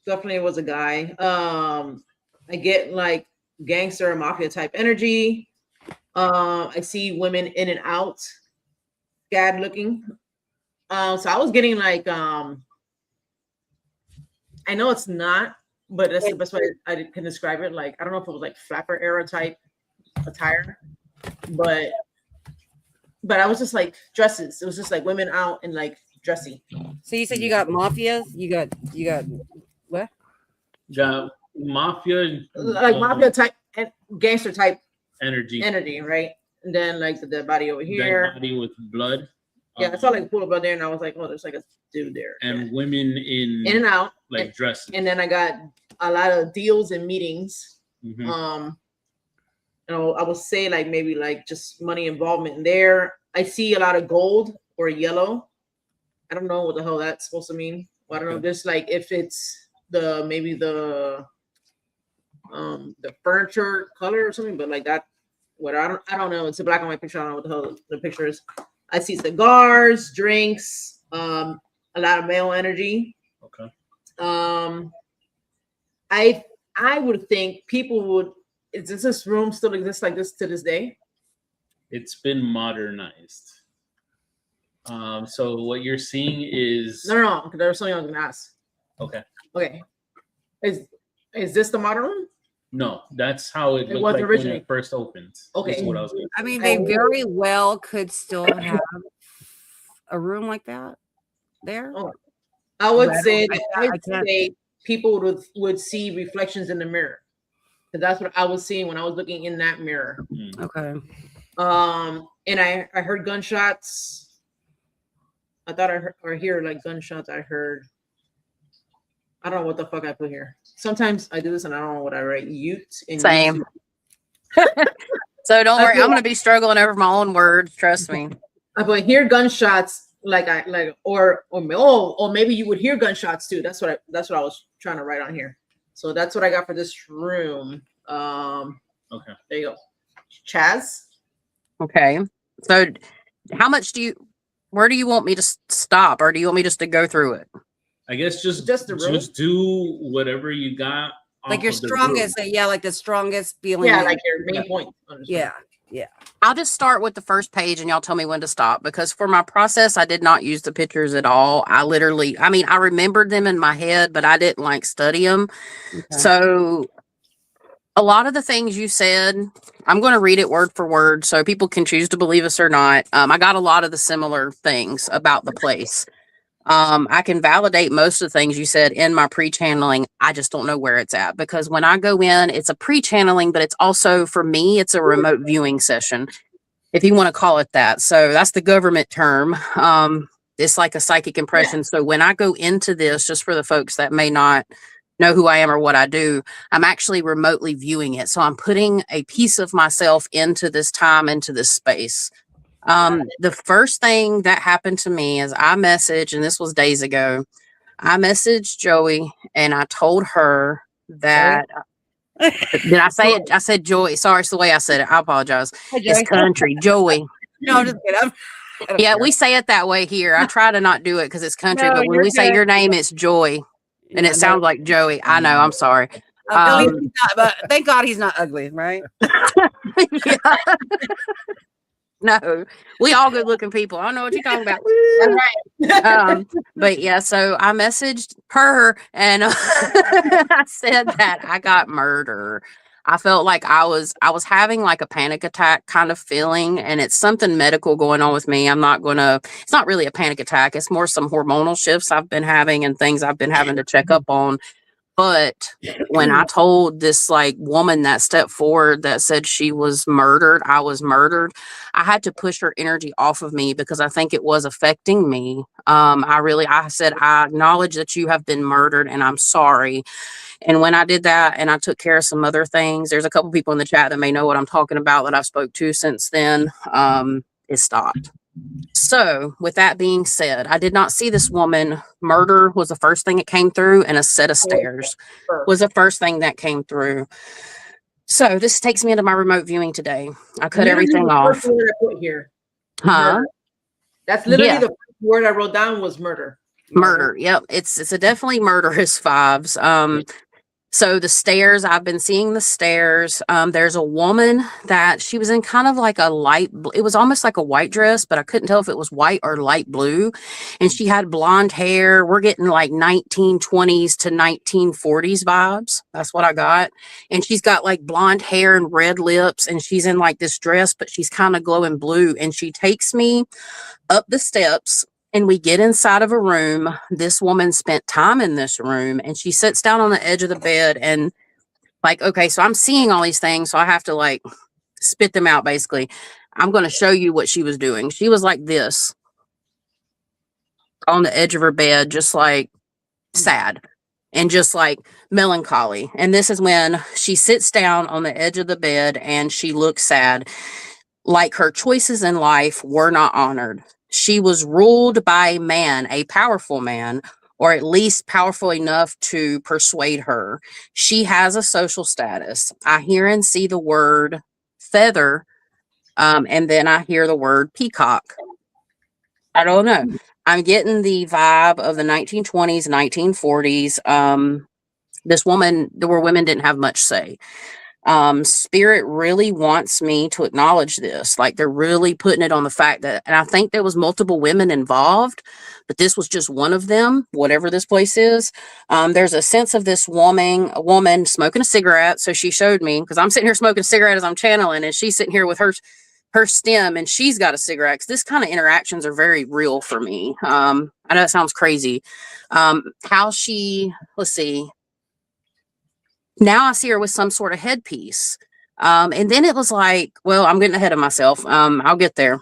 [SPEAKER 4] Definitely was a guy. I get like gangster mafia type energy. I see women in and out, scab looking. So I was getting like I know it's not, but that's the best way I can describe it. Like I don't know if it was like flapper era type attire, but I was just like dresses. It was just like women out and like dressy.
[SPEAKER 2] So you said you got mafia. You got what?
[SPEAKER 1] Got mafia,
[SPEAKER 4] like mafia type and gangster type
[SPEAKER 1] energy,
[SPEAKER 4] right? And then like the dead body over here,
[SPEAKER 1] dead body with blood.
[SPEAKER 4] Yeah, I saw like a pool of blood there, and I was like, oh, there's like a dude there.
[SPEAKER 1] And women in
[SPEAKER 4] and out,
[SPEAKER 1] like dresses.
[SPEAKER 4] And then I got a lot of deals and meetings.
[SPEAKER 1] Mm-hmm.
[SPEAKER 4] I would say like maybe like just money involvement in there. I see a lot of gold or yellow. I don't know what the hell that's supposed to mean. Well, I don't know, just like if it's maybe the furniture color or something, but like that. What I don't know. It's a black and white picture. I don't know what the hell the picture is. I see cigars, drinks, a lot of male energy.
[SPEAKER 1] Okay.
[SPEAKER 4] I would think people would. Does this room still exist like this to this day?
[SPEAKER 1] It's been modernized. So what you're seeing is
[SPEAKER 4] no. There was something I was gonna ask.
[SPEAKER 1] Okay.
[SPEAKER 4] Okay. Is this the modern room?
[SPEAKER 1] No, that's how it looked
[SPEAKER 4] was
[SPEAKER 1] like
[SPEAKER 4] originally.
[SPEAKER 1] when it first opened.
[SPEAKER 4] Okay.
[SPEAKER 1] Is what I was gonna say.
[SPEAKER 2] I mean, they very well could still have a room like that there.
[SPEAKER 4] Oh. I would say people would see reflections in the mirror. Because that's what I was seeing when I was looking in that mirror.
[SPEAKER 2] Okay.
[SPEAKER 4] And I heard gunshots. I thought I heard or hear like gunshots. I don't know what the fuck I put here. Sometimes I do this and I don't know what I write.
[SPEAKER 5] Same. So don't worry, I'm gonna be struggling over my own words. Trust me.
[SPEAKER 4] I put hear gunshots or maybe you would hear gunshots too. That's what I was trying to write on here. So that's what I got for this room.
[SPEAKER 1] Okay.
[SPEAKER 4] There you go. Chaz.
[SPEAKER 1] Okay.
[SPEAKER 5] So where do you want me to stop, or do you want me just to go through it?
[SPEAKER 1] I guess just do whatever you got.
[SPEAKER 2] Like your strongest, like the strongest feeling.
[SPEAKER 4] Yeah, like your main point.
[SPEAKER 2] Yeah.
[SPEAKER 5] I'll just start with the first page and y'all tell me when to stop, because for my process, I did not use the pictures at all. I remembered them in my head, but I didn't like study them. Okay. So a lot of the things you said, I'm going to read it word for word so people can choose to believe us or not. I got a lot of the similar things about the place. I can validate most of the things you said in my pre-channeling. I just don't know where it's at, because when I go in, it's a pre-channeling, but it's also, for me, it's a remote viewing session, if you want to call it that. So that's the government term. It's like a psychic impression. Yeah. So when I go into this, just for the folks that may not know who I am or what I do, I'm actually remotely viewing it. So I'm putting a piece of myself into this time, into this space. The first thing that happened to me is I messaged, and this was days ago, I messaged Joey and I told her that Did I say it? I said Joy. Sorry, it's the way I said it. I apologize.
[SPEAKER 2] Hey,
[SPEAKER 5] It's
[SPEAKER 2] Joy.
[SPEAKER 5] country. Joy.
[SPEAKER 2] No, I'm just kidding. I don't
[SPEAKER 5] Yeah,
[SPEAKER 2] care.
[SPEAKER 5] we say it that way here. I try to not do it because it's country,
[SPEAKER 2] No,
[SPEAKER 5] but when
[SPEAKER 2] you're
[SPEAKER 5] we say
[SPEAKER 2] good.
[SPEAKER 5] your name, it's Joy. And
[SPEAKER 2] Yeah,
[SPEAKER 5] it sounds like Joey. I know. I'm sorry.
[SPEAKER 2] at least he's not, but thank God he's not ugly, right?
[SPEAKER 5] Yeah. No, we all good looking people. I don't know what you're talking about.
[SPEAKER 4] That's right.
[SPEAKER 5] But yeah, so I messaged her and I said that I got murder. I felt like I was having like a panic attack kind of feeling, and it's something medical going on with me. It's not really a panic attack. It's more some hormonal shifts I've been having and things I've been having to check up on. But when I told this like woman that stepped forward that said she was murdered, I was murdered, I had to push her energy off of me because I think it was affecting me. I said, I acknowledge that you have been murdered and I'm sorry. And when I did that and I took care of some other things, there's a couple people in the chat that may know what I'm talking about that I've spoke to since then. It stopped. So with that being said, I did not see this woman. Murder was the first thing that came through, and a set of stairs was the first thing that came through. So this takes me into my remote viewing today. I cut everything off.
[SPEAKER 4] Word I put here.
[SPEAKER 5] Huh?
[SPEAKER 4] Murder. That's literally
[SPEAKER 5] Yeah.
[SPEAKER 4] the first word I wrote down was murder.
[SPEAKER 5] Murder. Yep. It's a definitely murderous vibes. So the stairs, I've been seeing the stairs. There's a woman that she was in kind of like it was almost like a white dress, but I couldn't tell if it was white or light blue. And she had blonde hair. We're getting like 1920s to 1940s vibes. That's what I got. And she's got like blonde hair and red lips, and she's in like this dress, but she's kind of glowing blue. And she takes me up the steps. And we get inside of a room. This woman spent time in this room, and she sits down on the edge of the bed and like, okay, so I'm seeing all these things. So I have to like spit them out. Basically, I'm going to show you what she was doing. She was like this on the edge of her bed, just like sad and just like melancholy. And this is when she sits down on the edge of the bed and she looks sad, like her choices in life were not honored. She was ruled by a man, a powerful man, or at least powerful enough to persuade her. She has a social status. I hear and see the word feather, and then I hear the word peacock. I don't know. I'm getting the vibe of the 1920s, 1940s. This woman, where women didn't have much say. Spirit really wants me to acknowledge this. Like they're really putting it on the fact that, and I think there was multiple women involved, but this was just one of them, whatever this place is. There's a sense of this a woman smoking a cigarette. So she showed me, because I'm sitting here smoking a cigarette as I'm channeling, and she's sitting here with her stem, and she's got a cigarette. Cause this kind of interactions are very real for me. I know that sounds crazy. Let's see. Now I see her with some sort of headpiece. And then it was like, well, I'm getting ahead of myself. I'll get there.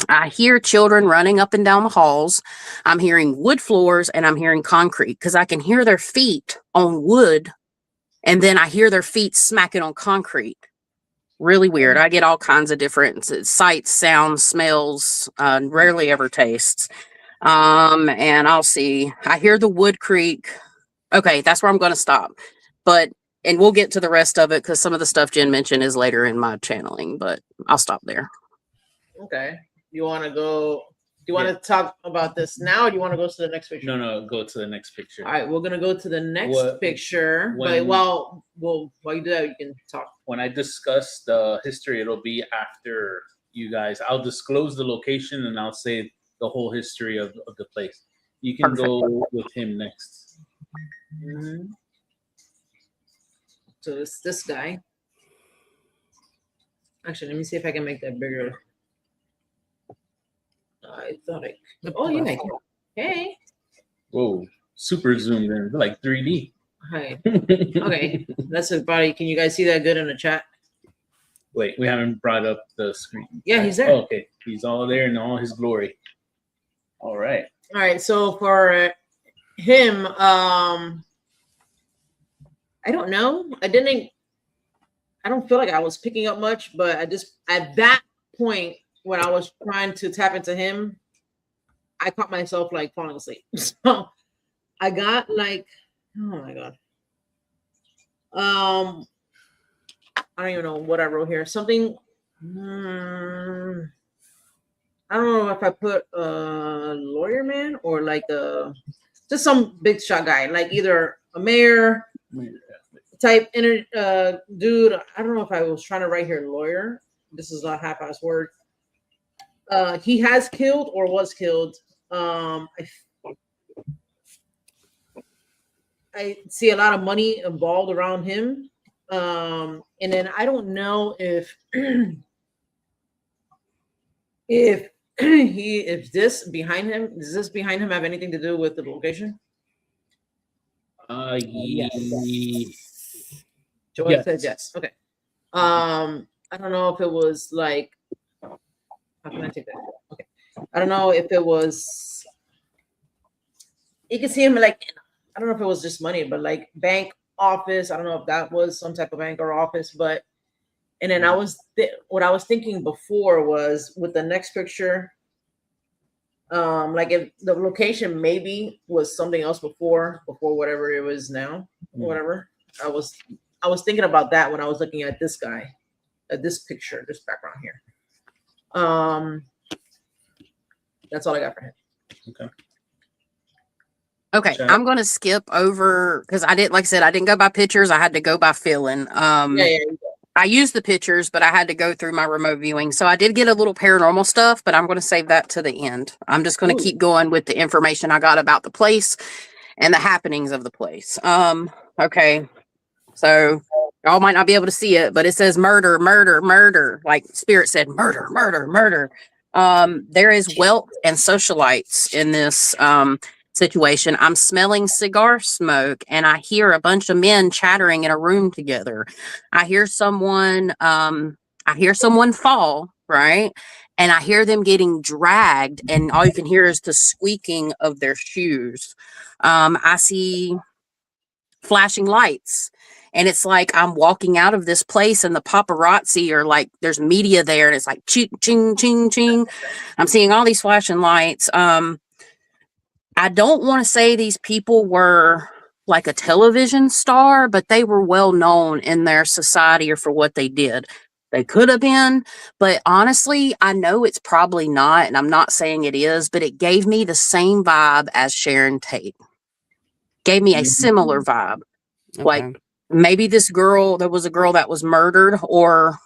[SPEAKER 5] I hear children running up and down the halls. I'm hearing wood floors and I'm hearing concrete because I can hear their feet on wood. And then I hear their feet smacking on concrete. Really weird. I get all kinds of different sights, sounds, smells, rarely ever tastes. And I'll see. I hear the wood creak. Okay, that's where I'm going to stop. And we'll get to the rest of it because some of the stuff Jen mentioned is later in my channeling, but I'll stop there.
[SPEAKER 4] Okay. You want to go? Do you want to talk about this now, or do you want to go to the next picture?
[SPEAKER 1] No, go to the next picture.
[SPEAKER 4] All right, we're gonna go to the next picture. But while you do that, you can talk.
[SPEAKER 1] When I discuss the history, it'll be after you guys. I'll disclose the location and I'll say the whole history of the place. You can go with him next.
[SPEAKER 4] Mm-hmm. So it's this guy. Actually, let me see if I can make that bigger. I thought I. Oh yeah. Hey.
[SPEAKER 1] Whoa! Super zoomed in, like 3D.
[SPEAKER 4] Hi. Okay, that's a body. Can you guys see that good in the chat?
[SPEAKER 1] Wait, we haven't brought up the screen.
[SPEAKER 4] Yeah, he's there.
[SPEAKER 1] Oh, okay, he's all there in all his glory. All right.
[SPEAKER 4] All right. So for him, I don't know. I don't feel like I was picking up much, but I just, at that point when I was trying to tap into him, I caught myself like falling asleep. So I got like, oh my God. I don't even know what I wrote here. Something. I don't know if I put a lawyer man or like just some big shot guy, like either a mayor type dude. I don't know if I was trying to write here lawyer. This is a half-ass word. He has killed or was killed. I see a lot of money involved around him. And then I don't know if if this behind him, does this behind him have anything to do with the location?
[SPEAKER 1] Yes.
[SPEAKER 4] Joy says yes. Okay. I don't know if it was like, how can I take that? Okay. I don't know if it was, you can see him like, I don't know if it was just money, but like bank office. I don't know if that was some type of bank or office, but, and then what I was thinking before was with the next picture, like if the location maybe was something else before whatever it was now, whatever. I was thinking about that when I was looking at this guy, at this picture, this background here. That's all I got for him.
[SPEAKER 1] Okay.
[SPEAKER 5] Okay,
[SPEAKER 1] Chat.
[SPEAKER 5] I'm gonna skip over because I didn't, like I said, I didn't go by pictures. I had to go by feeling.
[SPEAKER 4] Yeah.
[SPEAKER 5] I used the pictures, but I had to go through my remote viewing. So I did get a little paranormal stuff, but I'm going to save that to the end. I'm just going to keep going with the information I got about the place and the happenings of the place. Okay. So y'all might not be able to see it, but it says murder, murder, murder. Like Spirit said, murder, murder, murder. There is wealth and socialites in this situation. I'm smelling cigar smoke and I hear a bunch of men chattering in a room together. I hear someone fall, right? And I hear them getting dragged and all you can hear is the squeaking of their shoes. I see flashing lights and it's like I'm walking out of this place and the paparazzi are like, there's media there and it's like ching, ching, ching, ching. I'm seeing all these flashing lights. I don't want to say these people were like a television star, but they were well known in their society or for what they did. They could have been, but honestly, I know it's probably not, and I'm not saying it is, but it gave me the same vibe as Sharon Tate. Gave me a similar vibe.
[SPEAKER 2] Okay.
[SPEAKER 5] Like maybe there was a girl that was murdered, or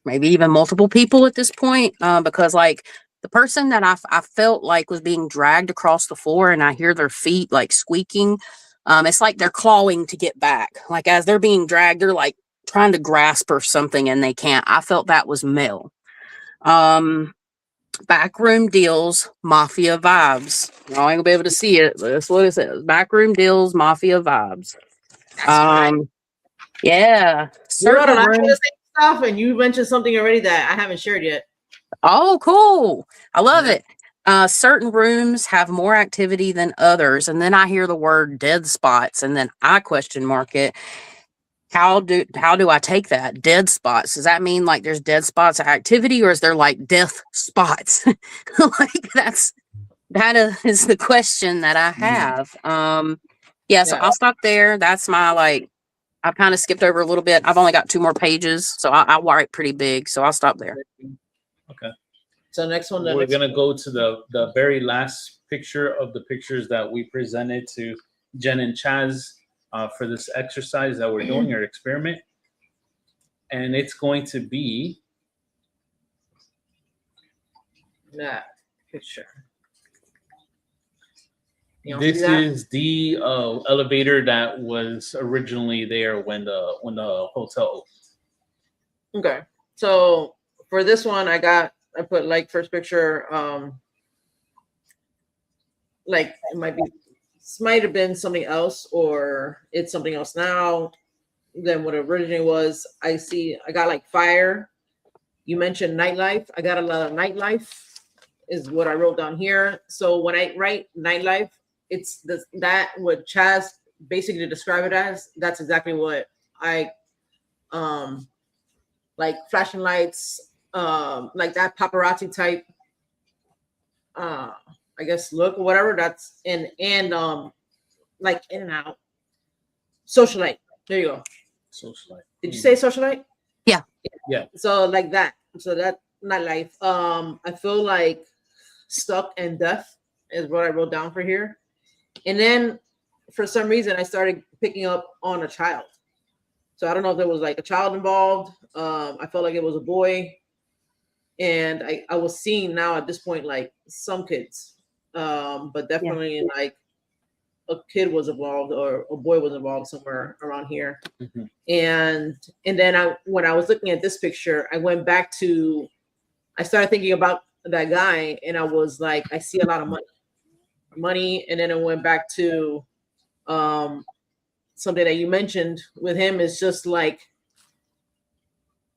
[SPEAKER 5] maybe even multiple people at this point, because like the person that I felt like was being dragged across the floor and I hear their feet like squeaking. It's like they're clawing to get back. Like as they're being dragged, they're like trying to grasp or something and they can't. I felt that was male. Backroom deals, mafia vibes. Y'all ain't gonna be able to see it, but that's what it says. Backroom deals, mafia vibes. Yeah.
[SPEAKER 4] You wrote a lot of the same stuff and you mentioned something already that I haven't shared yet.
[SPEAKER 5] Oh, cool. I love it. Certain rooms have more activity than others. And then I hear the word dead spots and then I question mark it. How do I take that? Dead spots. Does that mean like there's dead spots of activity or is there like death spots? Like that is the question that I have. Yeah, so I'll stop there. That's my I've kind of skipped over a little bit. I've only got 2 more pages, so I write pretty big. So I'll stop there.
[SPEAKER 1] Okay.
[SPEAKER 4] So next one.
[SPEAKER 1] We're going to go to the very last picture of the pictures that we presented to Jen and Chaz for this exercise that we're doing, our experiment. And it's going to be that picture. This is the elevator that was originally there when the hotel opened.
[SPEAKER 4] Okay. So for this one, I put like first picture, like it might have been something else or it's something else now than what it originally was. I got like fire. You mentioned nightlife. I got a lot of nightlife is what I wrote down here. So when I write nightlife, it's that what Chaz basically described it as. That's exactly what I like flashing lights, like that paparazzi type, I guess look or whatever. That's and like in and out. Socialite. There you go.
[SPEAKER 1] Socialite.
[SPEAKER 4] Did you say socialite?
[SPEAKER 5] Yeah.
[SPEAKER 1] Yeah.
[SPEAKER 4] So like that. So that not life. I feel like stuck and death is what I wrote down for here. And then for some reason I started picking up on a child. So I don't know if there was like a child involved. I felt like it was a boy. And I was seeing now at this point like some kids. But definitely like a kid was involved or a boy was involved somewhere around here.
[SPEAKER 1] Mhm.
[SPEAKER 4] And then when I was looking at this picture, I went back to, I started thinking about that guy, and I was like, I see a lot of money. And then I went back to something that you mentioned with him is just like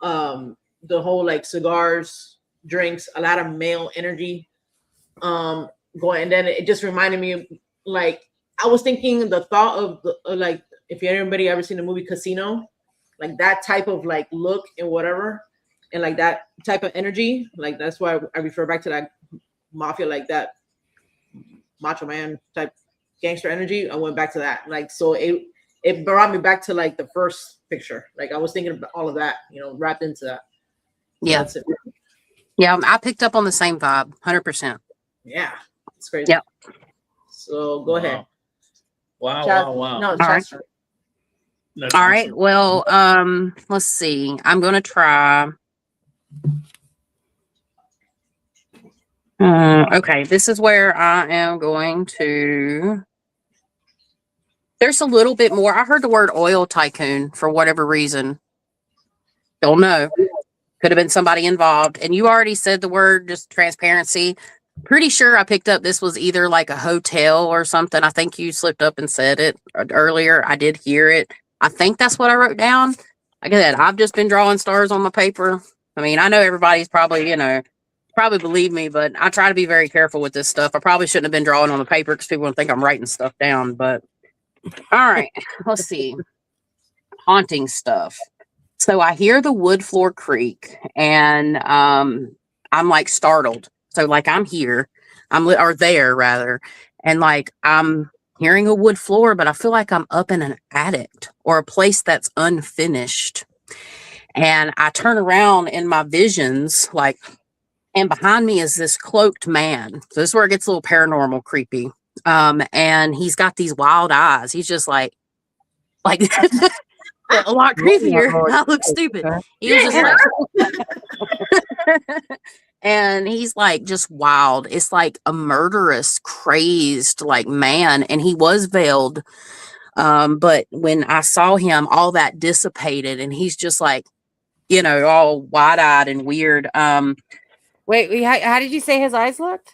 [SPEAKER 4] the whole like cigars, drinks, a lot of male energy going. And then it just reminded me of, like, I was thinking the thought of the, like, if anybody ever seen the movie Casino, like that type of like look and whatever, and like that type of energy, like that's why I refer back to that mafia, like that macho man type gangster energy. I went back to that, like, so it brought me back to like the first picture. Like I was thinking about all of that, you know, wrapped into that.
[SPEAKER 5] Yeah.
[SPEAKER 4] That's it.
[SPEAKER 5] Yeah, I picked up on the same vibe, 100%.
[SPEAKER 4] Yeah, it's crazy.
[SPEAKER 5] Yep.
[SPEAKER 4] So go ahead.
[SPEAKER 1] Wow.
[SPEAKER 4] No,
[SPEAKER 5] All right.
[SPEAKER 1] That's
[SPEAKER 5] All right.
[SPEAKER 1] awesome.
[SPEAKER 5] Well, let's see. I'm going to try. Okay, this is where I am going to. There's a little bit more. I heard the word oil tycoon for whatever reason. Don't know. Could have been somebody involved. And you already said the word, just transparency. Pretty sure I picked up this was either like a hotel or something. I think you slipped up and said it earlier. I did hear it. I think that's what I wrote down. Like I said, I've just been drawing stars on my paper. I mean, I know everybody's probably, probably believe me, but I try to be very careful with this stuff. I probably shouldn't have been drawing on the paper because people would think I'm writing stuff down. But all right, let's see. Haunting stuff. So I hear the wood floor creak, and I'm like startled. So like I'm here, or there rather, and like I'm hearing a wood floor, but I feel like I'm up in an attic or a place that's unfinished. And I turn around in my visions, like, and behind me is this cloaked man. So this is where it gets a little paranormal creepy. And he's got these wild eyes. He's just like a lot creepier. I look stupid. He was just like, and he's like just wild. It's like a murderous, crazed like man, and he was veiled. But when I saw him, all that dissipated, and he's just like, all wide-eyed and weird.
[SPEAKER 2] Wait, how did you say his eyes looked?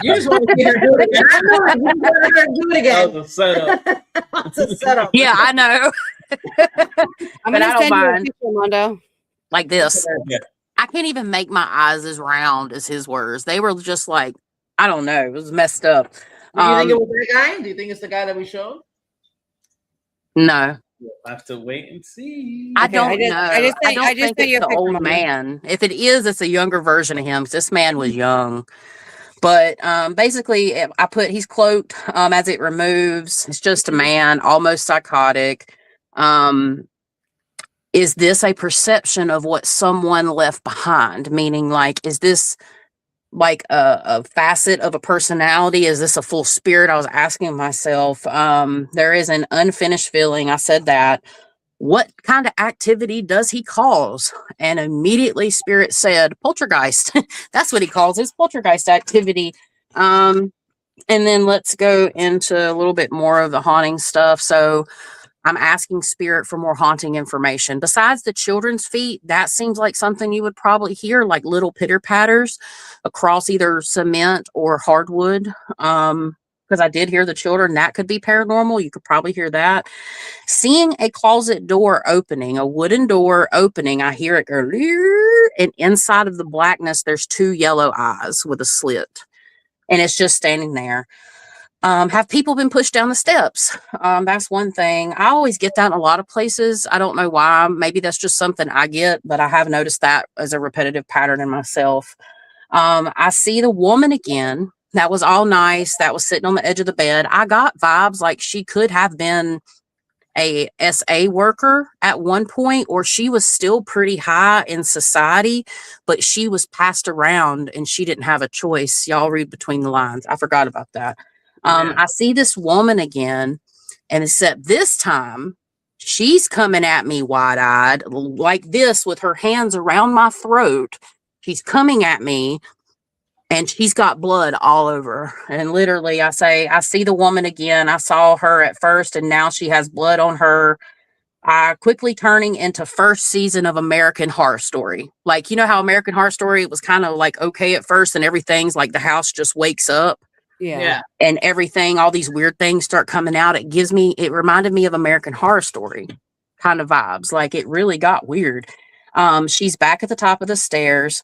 [SPEAKER 4] You just want to hear her do it again. I know you want her to do it again.
[SPEAKER 1] That was a setup.
[SPEAKER 4] It's a setup.
[SPEAKER 5] Yeah, I know.
[SPEAKER 2] I'm
[SPEAKER 5] But
[SPEAKER 2] gonna
[SPEAKER 5] I don't
[SPEAKER 2] send you a
[SPEAKER 5] mind.
[SPEAKER 2] picture, Mondo.
[SPEAKER 5] Like this.
[SPEAKER 1] Yeah.
[SPEAKER 5] I can't even make my eyes as round as his were. They were just like, I don't know. It was messed up.
[SPEAKER 4] Do you think it was that guy? Do you think it's the guy that we showed?
[SPEAKER 5] No.
[SPEAKER 1] We'll have to wait and see.
[SPEAKER 5] I
[SPEAKER 2] Okay,
[SPEAKER 5] don't
[SPEAKER 2] I just-
[SPEAKER 5] know.
[SPEAKER 2] I just
[SPEAKER 5] I don't
[SPEAKER 2] sent
[SPEAKER 5] think
[SPEAKER 2] you a
[SPEAKER 5] it's the
[SPEAKER 2] picture,
[SPEAKER 5] old
[SPEAKER 2] Mama.
[SPEAKER 5] man. If it is, it's a younger version of him. 'Cause this man was young. But basically, I put he's cloaked as it removes. It's just a man, almost psychotic. Is this a perception of what someone left behind? Meaning, like, is this like a facet of a personality? Is this a full spirit? I was asking myself. There is an unfinished feeling. I said that. What kind of activity does he cause? And immediately Spirit said, poltergeist. That's what he calls his poltergeist activity. And then let's go into a little bit more of the haunting stuff. So I'm asking Spirit for more haunting information. Besides the children's feet, that seems like something you would probably hear, like little pitter patters across either cement or hardwood. Because I did hear the children, that could be paranormal. You could probably hear that. Seeing a closet door opening, a wooden door opening, I hear it go, and inside of the blackness, there's two yellow eyes with a slit. And it's just standing there. Have people been pushed down the steps? That's one thing. I always get that in a lot of places. I don't know why. Maybe that's just something I get, but I have noticed that as a repetitive pattern in myself. I see the woman again. That was all nice. That was sitting on the edge of the bed. I got vibes like she could have been a SA worker at one point, or she was still pretty high in society, but she was passed around and she didn't have a choice. Y'all read between the lines. I forgot about that. I see this woman again, and except this time she's coming at me wide-eyed like this with her hands around my throat. She's coming at me and she's got blood all over her. And literally I see the woman again. I saw her at first and now she has blood on her. Quickly turning into first season of American Horror Story. Like, you know how American Horror Story, it was kind of like okay at first and everything's like the house just wakes up.
[SPEAKER 2] Yeah.
[SPEAKER 5] And everything, all these weird things start coming out. It reminded me of American Horror Story kind of vibes. Like it really got weird. She's back at the top of the stairs.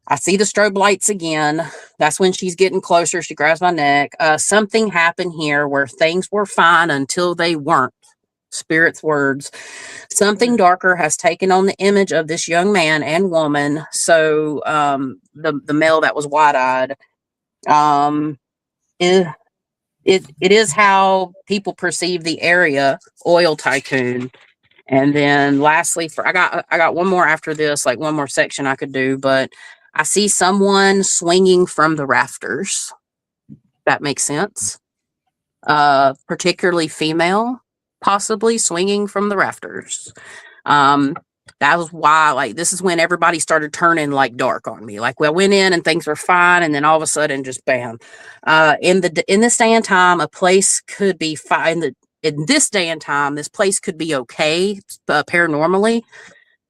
[SPEAKER 5] I see the strobe lights again. That's when she's getting closer. She grabs my neck. Something happened here where things were fine until they weren't. Spirit's words. Something darker has taken on the image of this young man and woman. So the male that was wide-eyed. It is how people perceive the area, oil tycoon. And then lastly, I got one more after this, like one more section I could do, but I see someone swinging from the rafters. That makes sense. Particularly female, possibly swinging from the rafters. That was why, like, this is when everybody started turning like dark on me. Like, we went in and things were fine, and then all of a sudden, just bam. In this day and time, a place could be fine. In this day and time, this place could be okay paranormally.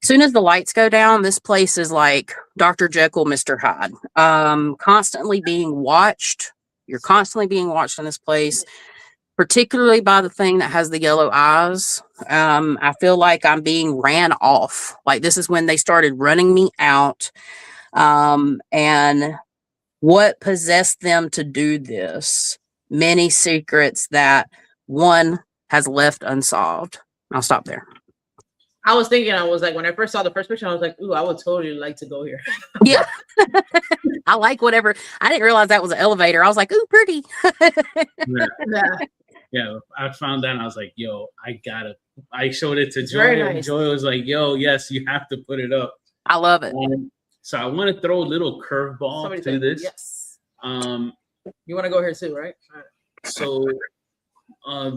[SPEAKER 5] As soon as the lights go down, this place is like Dr. Jekyll, Mr. Hyde. Constantly being watched. You're constantly being watched in this place, particularly by the thing that has the yellow eyes. I feel like I'm being ran off. Like this is when they started running me out. And what possessed them to do this? Many secrets that one has left unsolved. I'll stop there.
[SPEAKER 4] I was thinking, I was like, when I first saw the first picture, I was like, ooh, I would totally like to go here.
[SPEAKER 5] Yeah. I like whatever. I didn't realize that was an elevator. I was like, ooh, pretty.
[SPEAKER 1] Yeah, I found that and I was like, yo, I showed it to Joy.
[SPEAKER 4] Nice.
[SPEAKER 1] And Joy was like, yo, yes, you have to put it up.
[SPEAKER 5] I love it.
[SPEAKER 1] So I want to throw a little curveball to this.
[SPEAKER 4] Yes.
[SPEAKER 1] You
[SPEAKER 4] want to go here too, right? All right.
[SPEAKER 1] So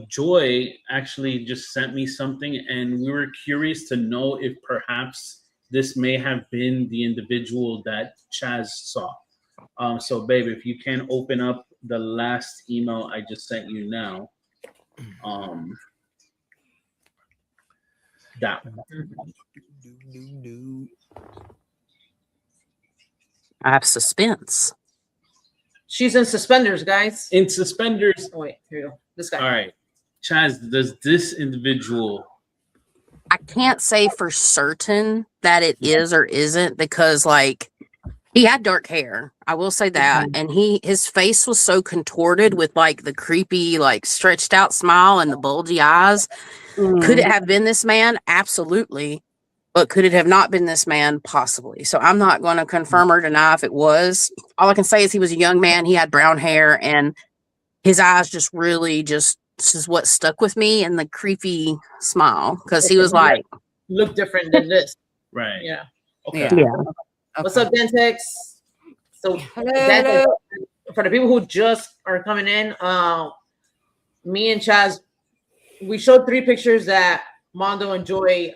[SPEAKER 1] Joy actually just sent me something, and we were curious to know if perhaps this may have been the individual that Chaz saw. So, babe, if you can open up the last email I just sent you now. That one.
[SPEAKER 5] I have suspense.
[SPEAKER 4] She's in suspenders, guys.
[SPEAKER 1] In suspenders.
[SPEAKER 4] Oh, wait, here you go. This guy.
[SPEAKER 1] All right. Chaz, does this individual...
[SPEAKER 5] I can't say for certain that it is or isn't, because like he had dark hair. I will say that. And his face was so contorted with like the creepy, like stretched out smile and the bulgy eyes. Could it have been this man? Absolutely. But could it have not been this man? Possibly. So I'm not going to confirm or deny if it was. All I can say is he was a young man. He had brown hair, and his eyes just really this is what stuck with me, and the creepy smile, because he was like,
[SPEAKER 4] look different than this.
[SPEAKER 1] Right.
[SPEAKER 4] Yeah.
[SPEAKER 1] Okay.
[SPEAKER 5] Yeah.
[SPEAKER 4] What's up, Dentex? So Dentex, for the people who just are coming in, me and Chaz, we showed 3 pictures that Mondo and Joy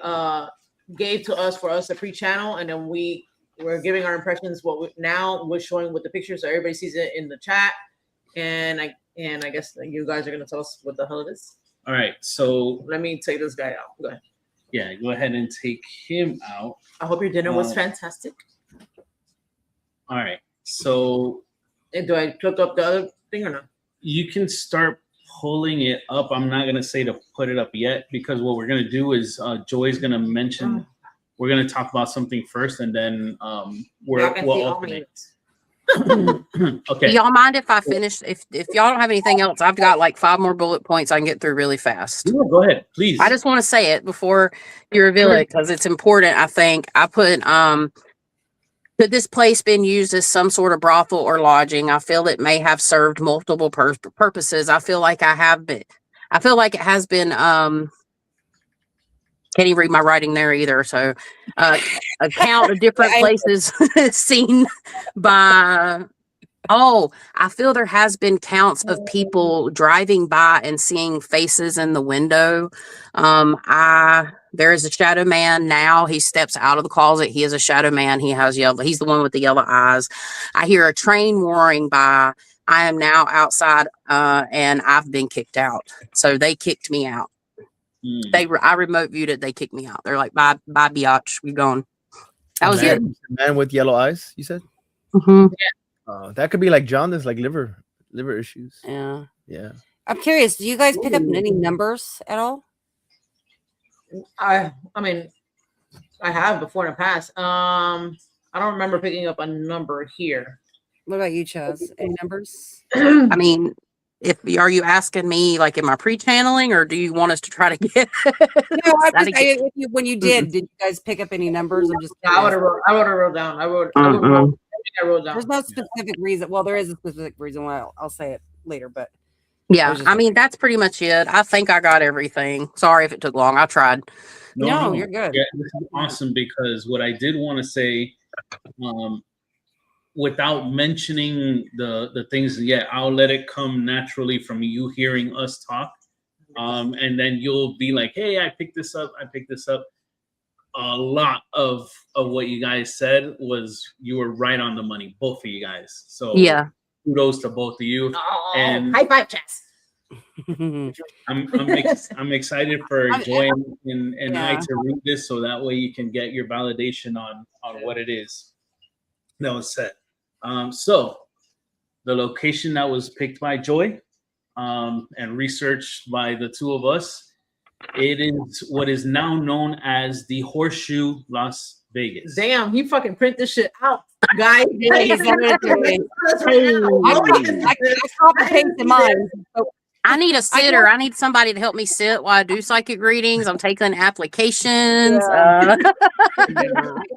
[SPEAKER 4] gave to us for us to pre-channel, and then we were giving our impressions. Now we're showing with the pictures, so everybody sees it in the chat. And I guess you guys are gonna tell us what the hell it is.
[SPEAKER 1] All right, so
[SPEAKER 4] let me take this guy out. Go ahead.
[SPEAKER 1] Yeah, go ahead and take him out.
[SPEAKER 4] I hope your dinner was fantastic.
[SPEAKER 1] All right, so
[SPEAKER 4] do I click up the other thing or not?
[SPEAKER 1] You can start pulling it up. I'm not gonna say to put it up yet, because what we're gonna do is Joy's gonna mention. We're gonna talk about something first, and then we'll alternate. Okay.
[SPEAKER 5] Y'all mind if I finish? If y'all don't have anything else, I've got like 5 more bullet points I can get through really fast.
[SPEAKER 1] Yeah, go ahead, please.
[SPEAKER 5] I just want to say it before you reveal it, because it's important. I think I put could this place been used as some sort of brothel or lodging? I feel it may have served multiple purposes. I feel like it has been Can't even read my writing there either. So, a count of different places seen by. Oh, I feel there has been counts of people driving by and seeing faces in the window. There is a shadow man now. He steps out of the closet. He is a shadow man. He has yellow. He's the one with the yellow eyes. I hear a train roaring by. I am now outside, and I've been kicked out. So they kicked me out. I remote viewed it. They kicked me out. They're like, bye, biatch, we gone. That was it.
[SPEAKER 3] Man with yellow eyes, you said?
[SPEAKER 5] Mm-hmm.
[SPEAKER 3] That could be like jaundice, like liver issues.
[SPEAKER 2] Yeah.
[SPEAKER 3] Yeah.
[SPEAKER 2] I'm curious. Do you guys pick up any numbers at all?
[SPEAKER 4] I mean, I have before in the past. I don't remember picking up a number here.
[SPEAKER 2] What about you, Chaz? Any numbers?
[SPEAKER 5] I mean, are you asking me like am I pre-channeling or do you want us to try to get
[SPEAKER 2] No, when you did you guys pick up any numbers? I'm just
[SPEAKER 4] I would have wrote down. I wrote down.
[SPEAKER 2] There's no specific reason. Well, there is a specific reason why I'll say it later, but
[SPEAKER 5] yeah, I mean that's pretty much it. I think I got everything. Sorry if it took long. I tried.
[SPEAKER 2] No, you're good.
[SPEAKER 1] Yeah, this is awesome because what I did want to say, without mentioning the things yet, I'll let it come naturally from you hearing us talk. And then you'll be like, hey, I picked this up. A lot of what you guys said you were right on the money, both of you guys. So
[SPEAKER 5] yeah,
[SPEAKER 1] kudos to both of you.
[SPEAKER 4] Oh,
[SPEAKER 1] and
[SPEAKER 4] high five, Chess.
[SPEAKER 1] I'm excited for Joy and I to read this so that way you can get your validation on what it is that was said. So the location that was picked by Joy and researched by the two of us, it is what is now known as the Horseshoe Las Vegas.
[SPEAKER 4] Damn, he fucking print this shit out, guys.
[SPEAKER 2] I copy pasted mine.
[SPEAKER 5] I need a sitter. I need somebody to help me sit while I do psychic readings. I'm taking applications.
[SPEAKER 2] I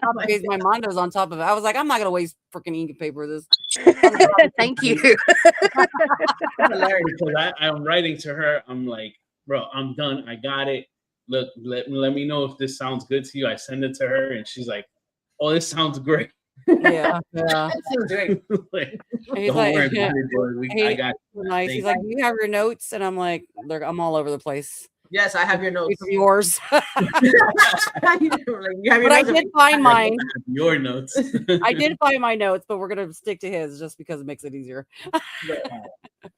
[SPEAKER 2] copied my Mondos on top of it. I was like, I'm not gonna waste freaking ink and paper this.
[SPEAKER 5] Thank you.
[SPEAKER 1] Because I'm writing to her. I'm like, bro, I'm done. I got it. Look, let me know if this sounds good to you. I send it to her, and she's like, oh, this sounds great.
[SPEAKER 2] Yeah.
[SPEAKER 4] That sounds great.
[SPEAKER 1] Like,
[SPEAKER 2] he's
[SPEAKER 1] don't
[SPEAKER 2] like,
[SPEAKER 1] worry about it, boy. I got you.
[SPEAKER 2] Nice. He's like, do you have your notes? And I'm like, I'm all over the place.
[SPEAKER 4] Yes, I have your notes.
[SPEAKER 2] From yours.
[SPEAKER 4] But
[SPEAKER 2] I did find mine.
[SPEAKER 1] Your notes.
[SPEAKER 2] I did find my notes, but we're gonna stick to his just because it makes it easier.